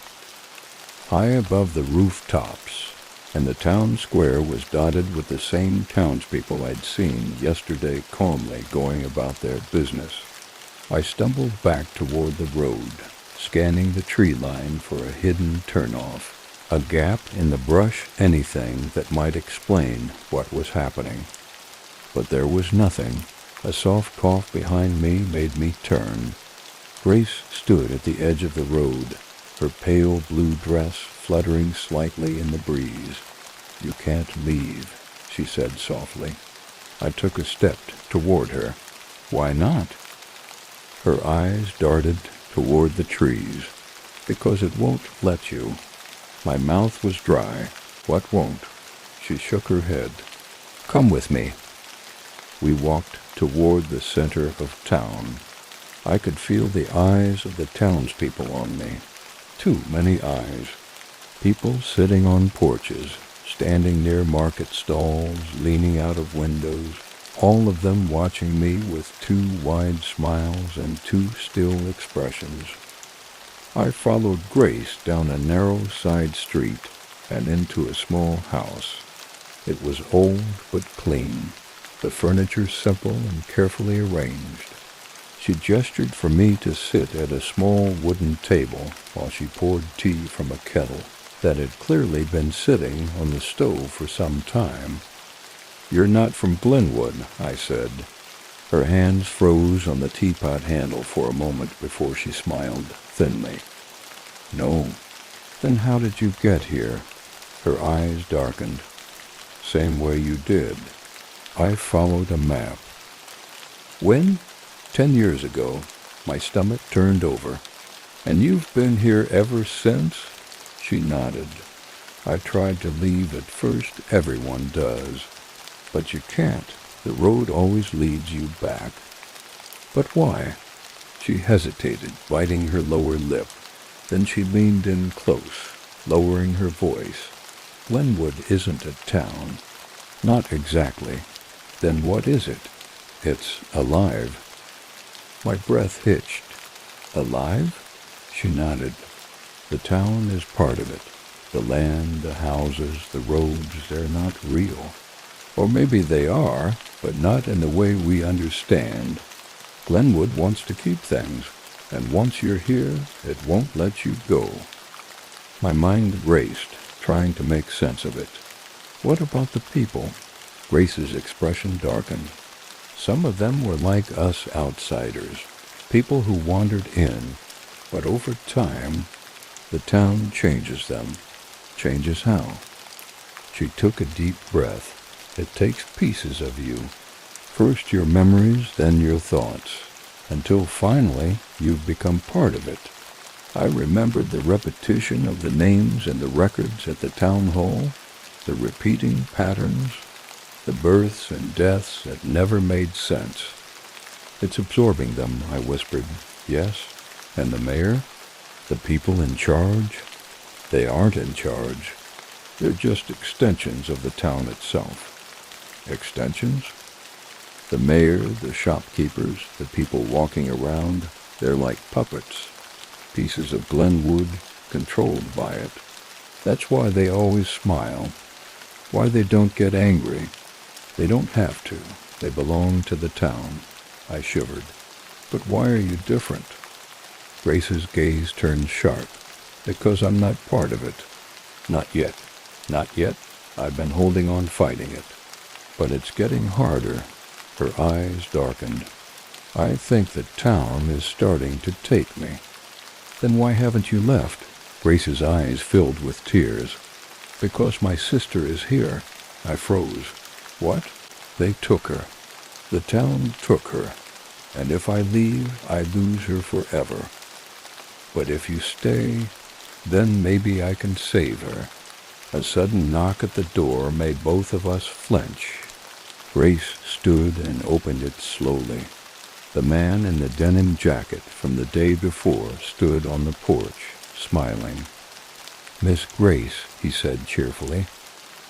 high above the rooftops, and the town square was dotted with the same townspeople I'd seen yesterday calmly going about their business. I stumbled back toward the road, scanning the tree line for a hidden turnoff, a gap in the brush, anything that might explain what was happening. But there was nothing. A soft cough behind me made me turn. Grace stood at the edge of the road, her pale blue dress fluttering slightly in the breeze. "You can't leave," she said softly. I took a step toward her. "Why not?" Her eyes darted toward the trees. "Because it won't let you." My mouth was dry. "What won't?" She shook her head. "Come with me." We walked toward the center of town. I could feel the eyes of the townspeople on me. Too many eyes. People sitting on porches, standing near market stalls, leaning out of windows, all of them watching me with two wide smiles and two still expressions. I followed Grace down a narrow side street and into a small house. It was old but clean, the furniture simple and carefully arranged. She gestured for me to sit at a small wooden table while she poured tea from a kettle that had clearly been sitting on the stove for some time. "You're not from Glenwood," I said. Her hands froze on the teapot handle for a moment before she smiled thinly. "No." "Then how did you get here?" Her eyes darkened. "Same way you did. I followed a map." "When?" 10 years ago." My stomach turned over. "And you've been here ever since?" She nodded. "I tried to leave at first. Everyone does. But you can't. The road always leads you back." "But why?" She hesitated, biting her lower lip. Then she leaned in close. lowering her voice. Glenwood isn't a town. Not exactly. Then what is it? It's alive. My breath hitched. Alive? She nodded. The town is part of it. The land, the houses, the roads, they're not real. Or maybe they are, but not in the way we understand. Glenwood wants to keep things, and once you're here, it won't let you go. My mind raced, trying to make sense of it. What about the people? Grace's expression darkened. Some of them were like us outsiders, people who wandered in, but over time, the town changes them. Changes how? She took a deep breath. It takes pieces of you. First your memories, then your thoughts, until finally you've become part of it. I remembered the repetition of the names and the records at the town hall, the repeating patterns, the births and deaths that never made sense. It's absorbing them, I whispered. Yes, and the mayor? The people in charge? They aren't in charge. They're just extensions of the town itself. Extensions? The mayor, the shopkeepers, the people walking around, they're like puppets. Pieces of Glenwood controlled by it. That's why they always smile. Why they don't get angry. They don't have to. They belong to the town. I shivered. But why are you different? Grace's gaze turned sharp. Because I'm not part of it. Not yet. Not yet. I've been holding on fighting it. But it's getting harder. Her eyes darkened. I think the town is starting to take me. Then why haven't you left? Grace's eyes filled with tears. Because my sister is here. I froze. What? They took her. The town took her. And if I leave, I lose her forever. But if you stay, then maybe I can save her. A sudden knock at the door made both of us flinch. Grace stood and opened it slowly. The man in the denim jacket from the day before stood on the porch, smiling. Miss Grace, he said cheerfully,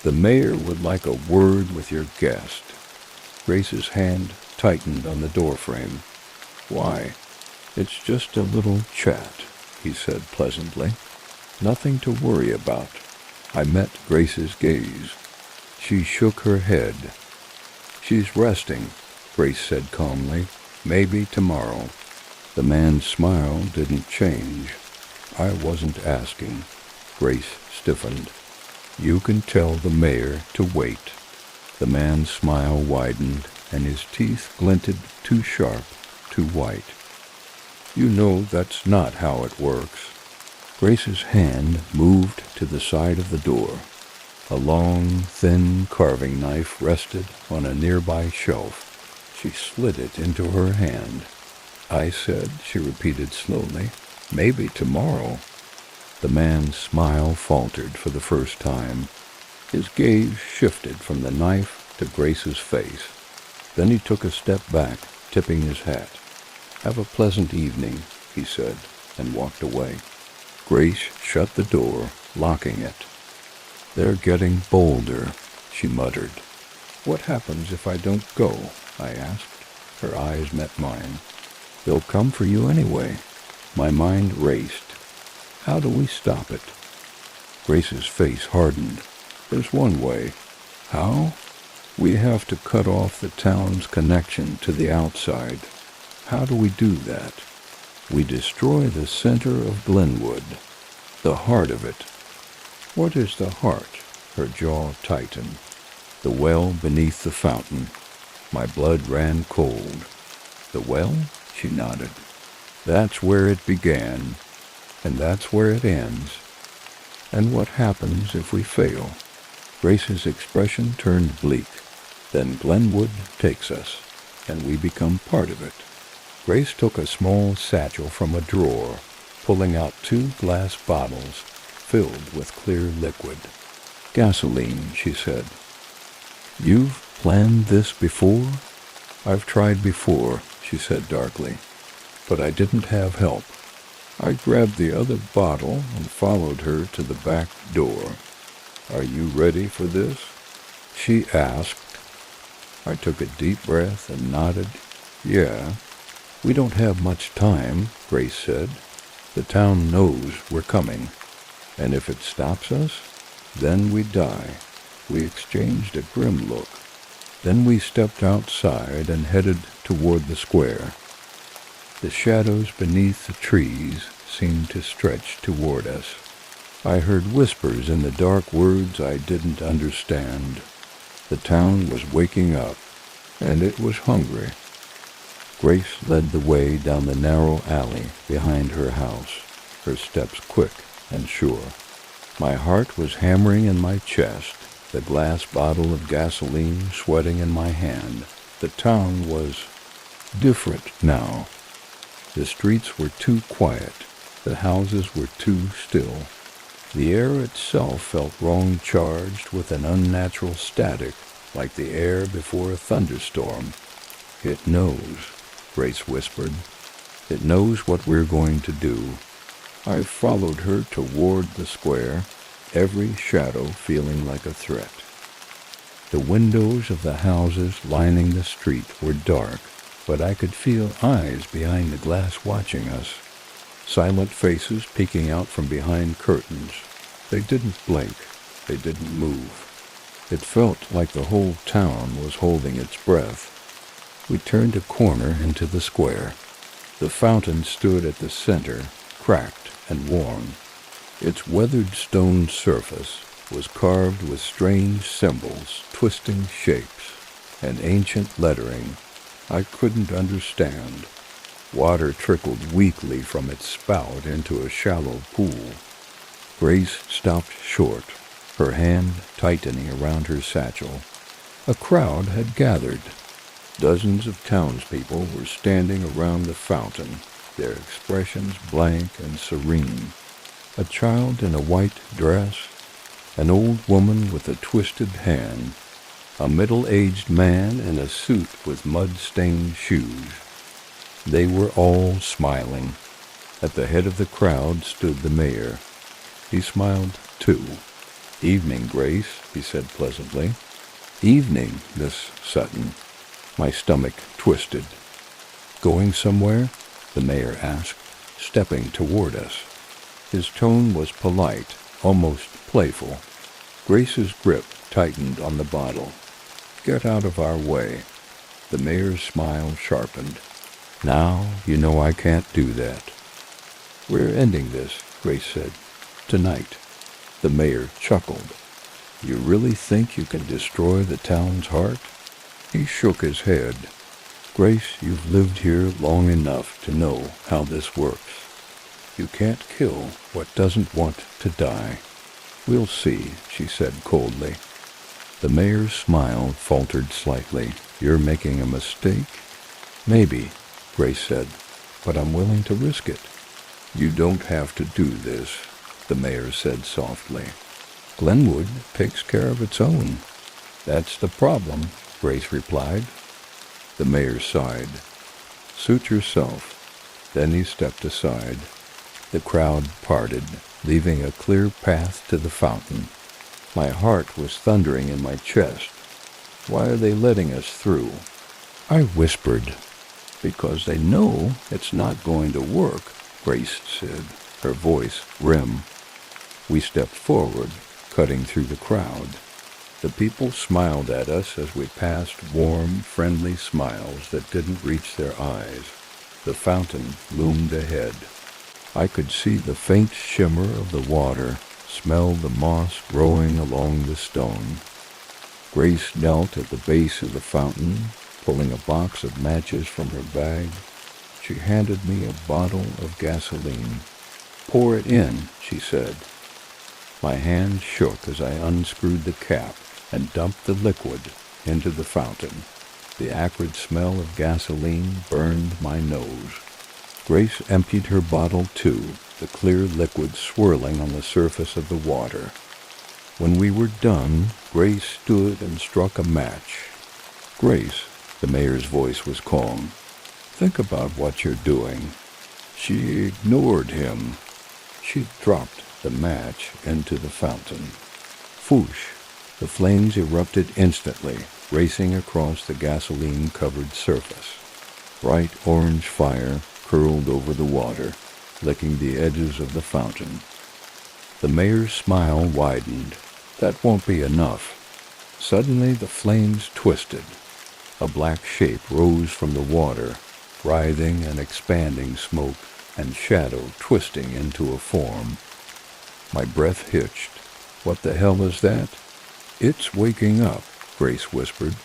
the mayor would like a word with your guest. Grace's hand tightened on the doorframe. Why? It's just a little chat, he said pleasantly. Nothing to worry about. I met Grace's gaze. She shook her head. She's resting, Grace said calmly. Maybe tomorrow. The man's smile didn't change. I wasn't asking. Grace stiffened. You can tell the mayor to wait. The man's smile widened, and his teeth glinted too sharp, too white. You know that's not how it works. Grace's hand moved to the side of the door. A long, thin carving knife rested on a nearby shelf. She slid it into her hand. I said, she repeated slowly, maybe tomorrow. The man's smile faltered for the first time. His gaze shifted from the knife to Grace's face. Then he took a step back, tipping his hat. Have a pleasant evening, he said, and walked away. Grace shut the door, locking it. They're getting bolder, she muttered. What happens if I don't go? I asked. Her eyes met mine. They'll come for you anyway. My mind raced. How do we stop it? Grace's face hardened. There's one way. How? We have to cut off the town's connection to the outside. How do we do that? We destroy the center of Glenwood, the heart of it. What is the heart? Her jaw tightened. The well beneath the fountain. My blood ran cold. The well? She nodded. That's where it began, and that's where it ends. And what happens if we fail? Grace's expression turned bleak. Then Glenwood takes us, and we become part of it. Grace took a small satchel from a drawer, pulling out 2 glass bottles filled with clear liquid. Gasoline, she said. You've planned this before? I've tried before, she said darkly, but I didn't have help. I grabbed the other bottle and followed her to the back door. "Are you ready for this?" she asked. I took a deep breath and nodded. "Yeah." "We don't have much time," Grace said. "The town knows we're coming, and if it stops us, then we die." We exchanged a grim look. Then we stepped outside and headed toward the square. The shadows beneath the trees seemed to stretch toward us. I heard whispers in the dark, words I didn't understand. The town was waking up, and it was hungry. Grace led the way down the narrow alley behind her house, her steps quick and sure. My heart was hammering in my chest, the glass bottle of gasoline sweating in my hand. The town was different now. The streets were too quiet. The houses were too still. The air itself felt wrong, charged with an unnatural static, like the air before a thunderstorm. "It knows," Grace whispered. "It knows what we're going to do." I followed her toward the square, every shadow feeling like a threat. The windows of the houses lining the street were dark, but I could feel eyes behind the glass watching us. Silent faces peeking out from behind curtains. They didn't blink. They didn't move. It felt like the whole town was holding its breath. We turned a corner into the square. The fountain stood at the center, cracked and worn. Its weathered stone surface was carved with strange symbols, twisting shapes, and ancient lettering I couldn't understand. Water trickled weakly from its spout into a shallow pool. Grace stopped short, her hand tightening around her satchel. A crowd had gathered. Dozens of townspeople were standing around the fountain, their expressions blank and serene. A child in a white dress, an old woman with a twisted hand, a middle-aged man in a suit with mud-stained shoes. They were all smiling. At the head of the crowd stood the mayor. He smiled, too. "Evening, Grace," he said pleasantly. "Evening, Miss Sutton." My stomach twisted. "Going somewhere?" the mayor asked, stepping toward us. His tone was polite, almost playful. Grace's grip tightened on the bottle. "Get out of our way." The mayor's smile sharpened. "Now you know I can't do that." "We're ending this," Grace said. "Tonight." The mayor chuckled. "You really think you can destroy the town's heart?" He shook his head. "Grace, you've lived here long enough to know how this works. You can't kill what doesn't want to die." "We'll see," she said coldly. The mayor's smile faltered slightly. "You're making a mistake?" "Maybe," Grace said, "but I'm willing to risk it." "You don't have to do this," the mayor said softly. "Glenwood takes care of its own." "That's the problem," Grace replied. The mayor sighed. "Suit yourself." Then he stepped aside. The crowd parted, leaving a clear path to the fountain. My heart was thundering in my chest. "Why are they letting us through?" I whispered. "Because they know it's not going to work," Grace said, her voice grim. We stepped forward, cutting through the crowd. The people smiled at us as we passed, warm, friendly smiles that didn't reach their eyes. The fountain loomed ahead. I could see the faint shimmer of the water, smell the moss growing along the stone. Grace knelt at the base of the fountain, pulling a box of matches from her bag. She handed me a bottle of gasoline. "Pour it in," she said. My hand shook as I unscrewed the cap and dumped the liquid into the fountain. The acrid smell of gasoline burned my nose. Grace emptied her bottle too, the clear liquid swirling on the surface of the water. When we were done, Grace stood and struck a match. "Grace," the mayor's voice was calm, "think about what you're doing. She ignored him. She dropped the match into the fountain. Foosh! The flames erupted instantly, racing across the gasoline-covered surface. Bright orange fire curled over the water, licking the edges of the fountain. The mayor's smile widened. That won't be enough. Suddenly the flames twisted. A black shape rose from the water, writhing and expanding smoke and shadow twisting into a form. My breath hitched. What the hell is that? It's waking up, Grace whispered.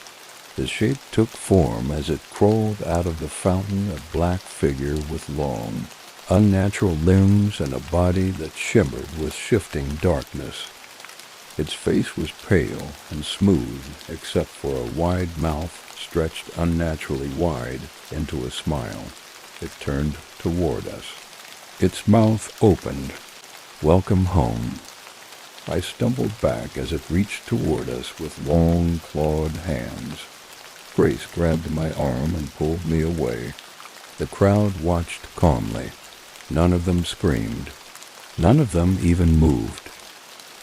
The shape took form as it crawled out of the fountain, a black figure with long, unnatural limbs and a body that shimmered with shifting darkness. Its face was pale and smooth, except for a wide mouth stretched unnaturally wide into a smile. It turned toward us. Its mouth opened. Welcome home. I stumbled back as it reached toward us with long, clawed hands. Grace grabbed my arm and pulled me away. The crowd watched calmly. None of them screamed. None of them even moved.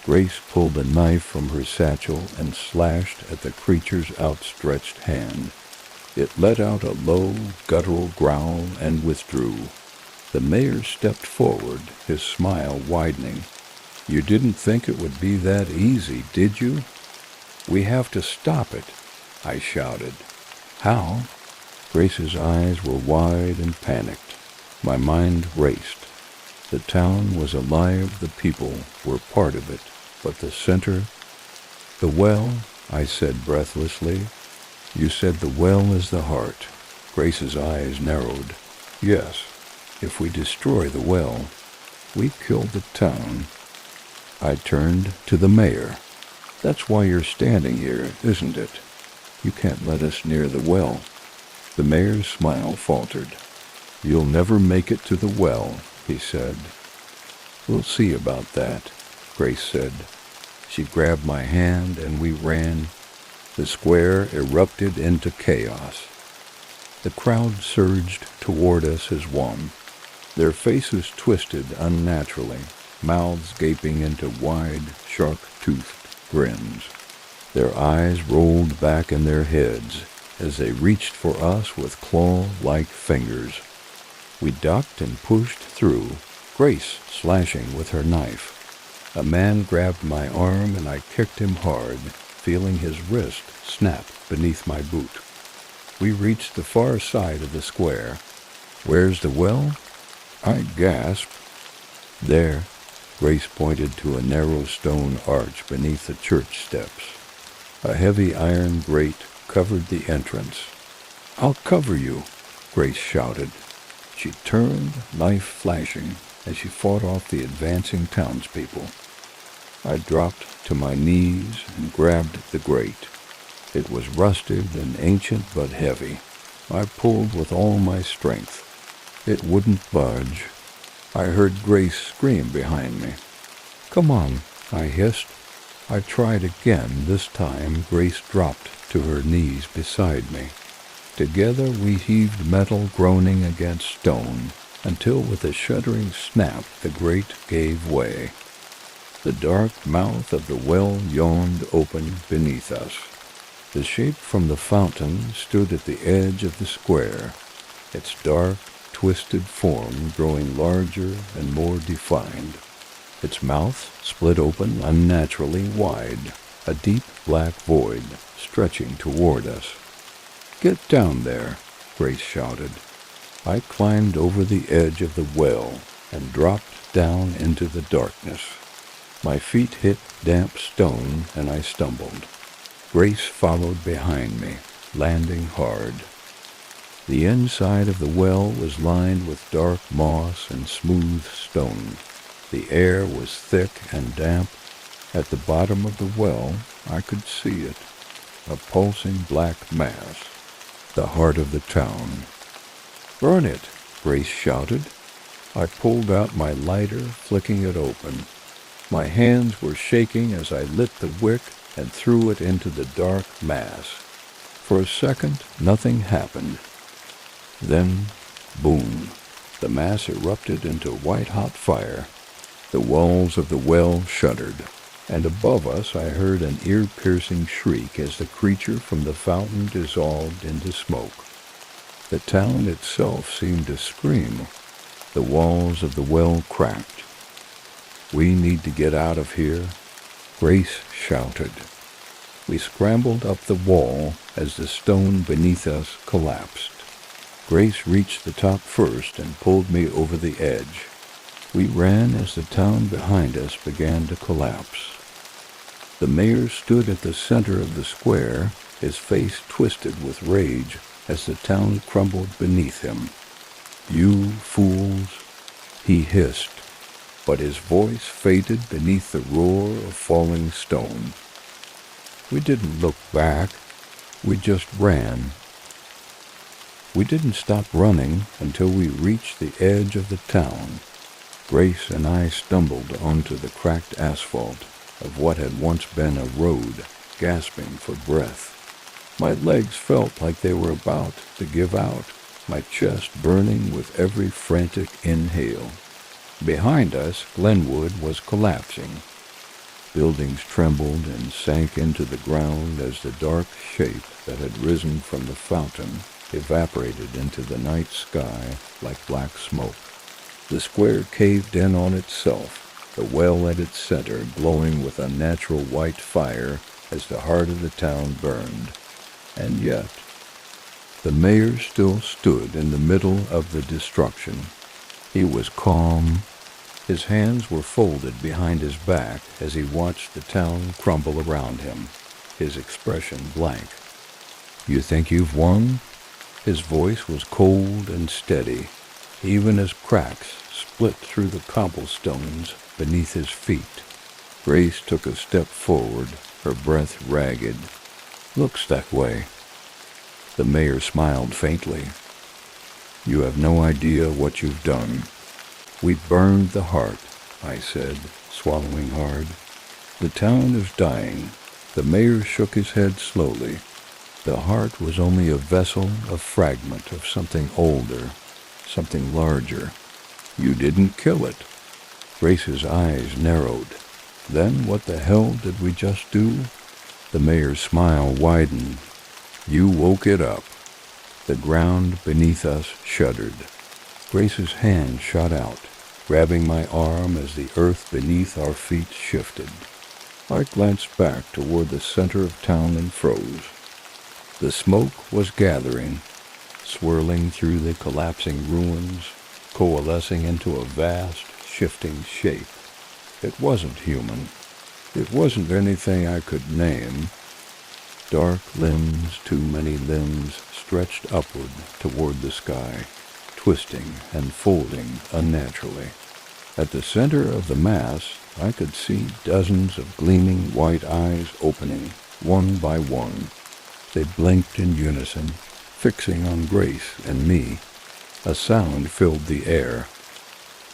Grace pulled a knife from her satchel and slashed at the creature's outstretched hand. It let out a low, guttural growl and withdrew. The mayor stepped forward, his smile widening. You didn't think it would be that easy, did you? We have to stop it, I shouted. How? Grace's eyes were wide and panicked. My mind raced. The town was alive, the people were part of it. But the center, the well, I said breathlessly. You said the well is the heart. Grace's eyes narrowed. Yes, if we destroy the well, we kill the town. I turned to the mayor. That's why you're standing here, isn't it? You can't let us near the well. The mayor's smile faltered. You'll never make it to the well, he said. We'll see about that, Grace said. She grabbed my hand and we ran. The square erupted into chaos. The crowd surged toward us as one. Their faces twisted unnaturally, mouths gaping into wide, sharp-toothed grins. Their eyes rolled back in their heads as they reached for us with claw-like fingers. We ducked and pushed through, Grace slashing with her knife. A man grabbed my arm and I kicked him hard, feeling his wrist snap beneath my boot. We reached the far side of the square. Where's the well? I gasped. There, Grace pointed to a narrow stone arch beneath the church steps. A heavy iron grate covered the entrance. I'll cover you, Grace shouted. She turned, knife flashing, as she fought off the advancing townspeople. I dropped to my knees and grabbed the grate. It was rusted and ancient but heavy. I pulled with all my strength. It wouldn't budge. I heard Grace scream behind me. Come on, I hissed. I tried again. This time Grace dropped to her knees beside me. Together we heaved metal groaning against stone, until with a shuddering snap the grate gave way. The dark mouth of the well yawned open beneath us. The shape from the fountain stood at the edge of the square, its dark, twisted form growing larger and more defined. Its mouth split open unnaturally wide, a deep black void stretching toward us. Get down there, Grace shouted. I climbed over the edge of the well and dropped down into the darkness. My feet hit damp stone and I stumbled. Grace followed behind me, landing hard. The inside of the well was lined with dark moss and smooth stone. The air was thick and damp. At the bottom of the well, I could see it, a pulsing black mass, the heart of the town. Burn it, Grace shouted. I pulled out my lighter, flicking it open. My hands were shaking as I lit the wick and threw it into the dark mass. For a second, nothing happened. Then, boom, The mass erupted into white-hot fire. The walls of the well shuddered, and above us I heard an ear-piercing shriek as the creature from the fountain dissolved into smoke. The town itself seemed to scream. The walls of the well cracked. "We need to get out of here," Grace shouted. We scrambled up the wall as the stone beneath us collapsed. Grace reached the top first and pulled me over the edge. We ran as the town behind us began to collapse. The mayor stood at the center of the square, his face twisted with rage as the town crumbled beneath him. "You fools," he hissed, but his voice faded beneath the roar of falling stone. We didn't look back. We just ran. We didn't stop running until we reached the edge of the town. Grace and I stumbled onto the cracked asphalt of what had once been a road, gasping for breath. My legs felt like they were about to give out, my chest burning with every frantic inhale. Behind us, Glenwood was collapsing. Buildings trembled and sank into the ground as the dark shape that had risen from the fountain evaporated into the night sky like black smoke. The square caved in on itself, the well at its center glowing with unnatural white fire as the heart of the town burned. And yet, the mayor still stood in the middle of the destruction. He was calm. His hands were folded behind his back as he watched the town crumble around him, his expression blank. "You think you've won?" His voice was cold and steady, even as cracks split through the cobblestones beneath his feet. Grace took a step forward, her breath ragged. "Looks that way." The mayor smiled faintly. "You have no idea what you've done." "We burned the heart," I said, swallowing hard. "The town is dying." The mayor shook his head slowly. The heart was only a vessel, a fragment of something older, something larger. "You didn't kill it." Grace's eyes narrowed. "Then what the hell did we just do?" The mayor's smile widened. "You woke it up." The ground beneath us shuddered. Grace's hand shot out, grabbing my arm as the earth beneath our feet shifted. I glanced back toward the center of town and froze. The smoke was gathering, swirling through the collapsing ruins, coalescing into a vast, shifting shape. It wasn't human. It wasn't anything I could name. Dark limbs, too many limbs, stretched upward toward the sky, twisting and folding unnaturally. At the center of the mass, I could see dozens of gleaming white eyes opening, one by one. They blinked in unison, fixing on Grace and me. A sound filled the air.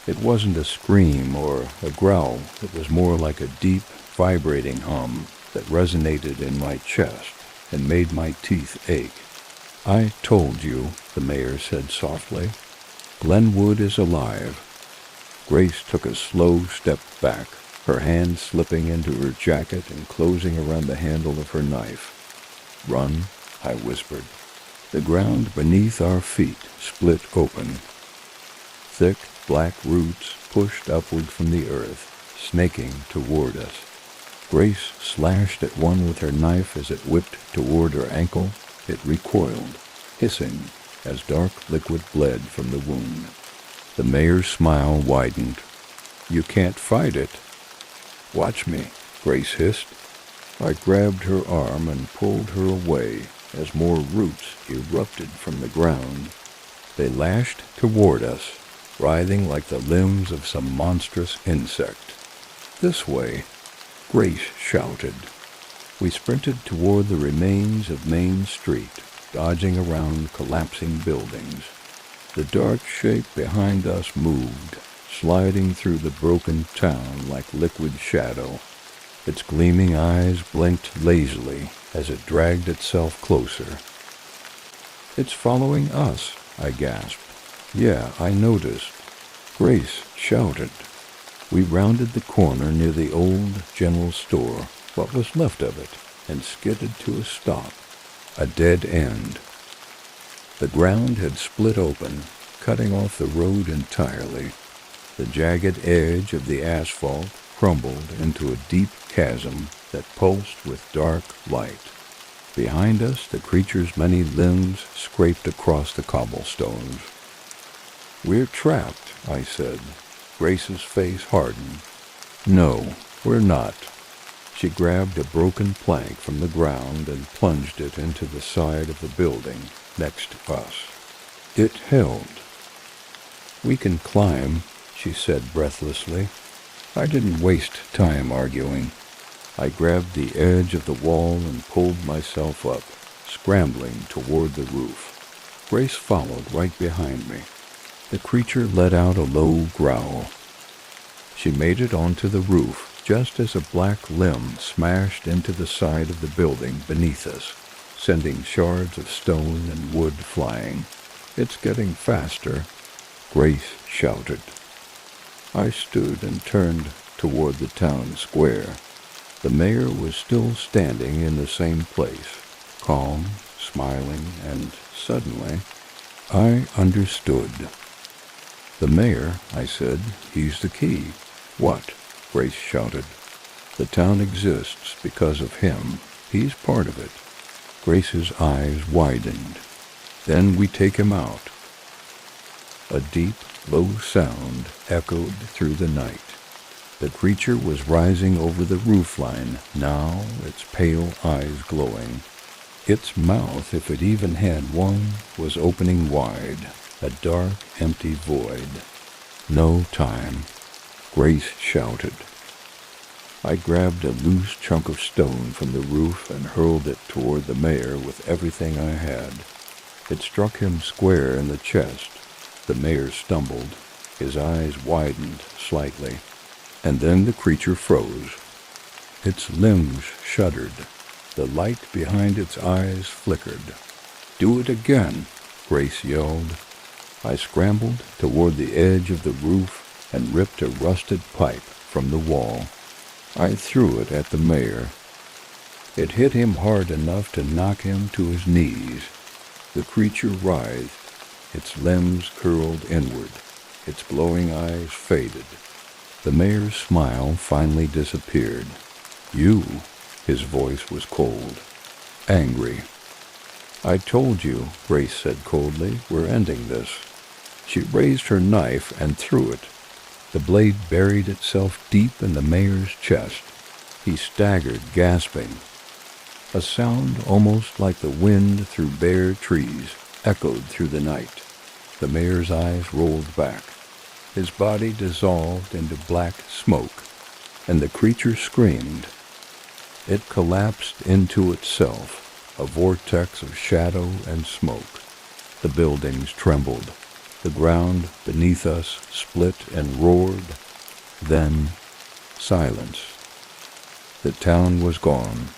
It wasn't a scream or a growl. It was more like a deep, vibrating hum that resonated in my chest and made my teeth ache. "I told you," the mayor said softly. "Glenwood is alive." Grace took a slow step back, her hand slipping into her jacket and closing around the handle of her knife. "Run," I whispered. The ground beneath our feet split open. Thick, black roots pushed upward from the earth, snaking toward us. Grace slashed at one with her knife as it whipped toward her ankle. It recoiled, hissing, as dark liquid bled from the wound. The mayor's smile widened. "You can't fight it." "Watch me," Grace hissed. I grabbed her arm and pulled her away as more roots erupted from the ground. They lashed toward us, writhing like the limbs of some monstrous insect. "This way," Grace shouted. We sprinted toward the remains of Main Street, dodging around collapsing buildings. The dark shape behind us moved, sliding through the broken town like liquid shadow. Its gleaming eyes blinked lazily as it dragged itself closer. "It's following us," I gasped. Yeah, I noticed. Grace shouted. We rounded the corner near the old general store, what was left of it, and skidded to a stop, a dead end. The ground had split open, cutting off the road entirely. The jagged edge of the asphalt crumbled into a deep chasm that pulsed with dark light. Behind us, the creature's many limbs scraped across the cobblestones. "We're trapped," I said. Grace's face hardened. "No, we're not." She grabbed a broken plank from the ground and plunged it into the side of the building next to us. It held. "We can climb," she said breathlessly. I didn't waste time arguing. I grabbed the edge of the wall and pulled myself up, scrambling toward the roof. Grace followed right behind me. The creature let out a low growl. She made it onto the roof just as a black limb smashed into the side of the building beneath us, sending shards of stone and wood flying. "It's getting faster," Grace shouted. I stood and turned toward the town square. The mayor was still standing in the same place, calm, smiling, and suddenly I understood. "The mayor," I said. "He's the key." "What?" Grace shouted. "The town exists because of him. He's part of it." Grace's eyes widened. "Then we take him out." A deep, low sound echoed through the night. The creature was rising over the roofline, now, its pale eyes glowing. Its mouth, if it even had one, was opening wide, a dark, empty void. "No time," Grace shouted. I grabbed a loose chunk of stone from the roof and hurled it toward the mayor with everything I had. It struck him square in the chest. The mayor stumbled. His eyes widened slightly, and then the creature froze. Its limbs shuddered. The light behind its eyes flickered. "Do it again," Grace yelled. I scrambled toward the edge of the roof and ripped a rusted pipe from the wall. I threw it at the mayor. It hit him hard enough to knock him to his knees. The creature writhed. Its limbs curled inward. Its glowing eyes faded. The mayor's smile finally disappeared. "You," his voice was cold, angry. "I told you," Grace said coldly, "we're ending this." She raised her knife and threw it. The blade buried itself deep in the mayor's chest. He staggered, gasping. A sound almost like the wind through bare trees echoed through the night. The mayor's eyes rolled back. His body dissolved into black smoke, and the creature screamed. It collapsed into itself, a vortex of shadow and smoke. The buildings trembled. The ground beneath us split and roared. Then, silence. The town was gone.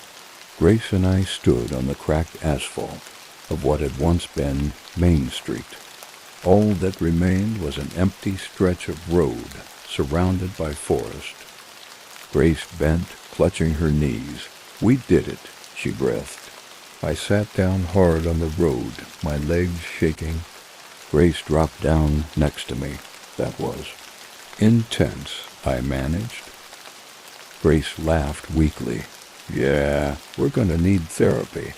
Grace and I stood on the cracked asphalt of what had once been Main Street. All that remained was an empty stretch of road surrounded by forest. Grace bent, clutching her knees. "We did it," she breathed. I sat down hard on the road, my legs shaking. Grace dropped down next to me. That was intense, I managed. Grace laughed weakly. "Yeah, we're going to need therapy."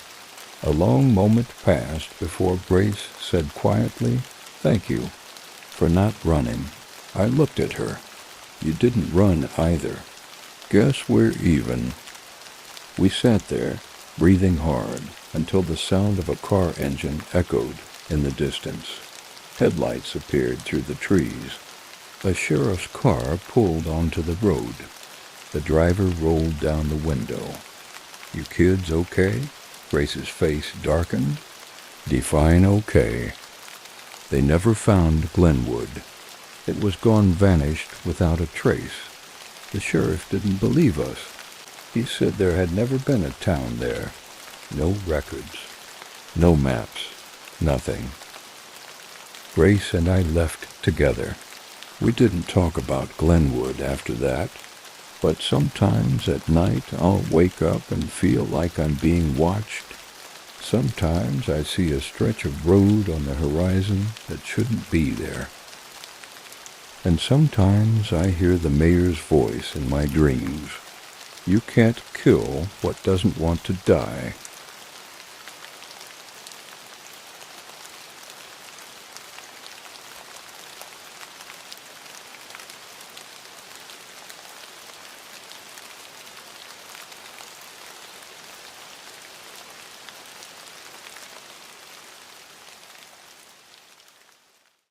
A long moment passed before Grace said quietly, "Thank you for not running." I looked at her. "You didn't run either. Guess we're even." We sat there, breathing hard, until the sound of a car engine echoed in the distance. Headlights appeared through the trees. A sheriff's car pulled onto the road. The driver rolled down the window. "You kids okay?" Grace's face darkened. "Define okay." They never found Glenwood. It was gone, vanished without a trace. The sheriff didn't believe us. He said there had never been a town there. No records. No maps. Nothing. Grace and I left together. We didn't talk about Glenwood after that, but sometimes at night I'll wake up and feel like I'm being watched. Sometimes I see a stretch of road on the horizon that shouldn't be there. And sometimes I hear the mayor's voice in my dreams. You can't kill what doesn't want to die.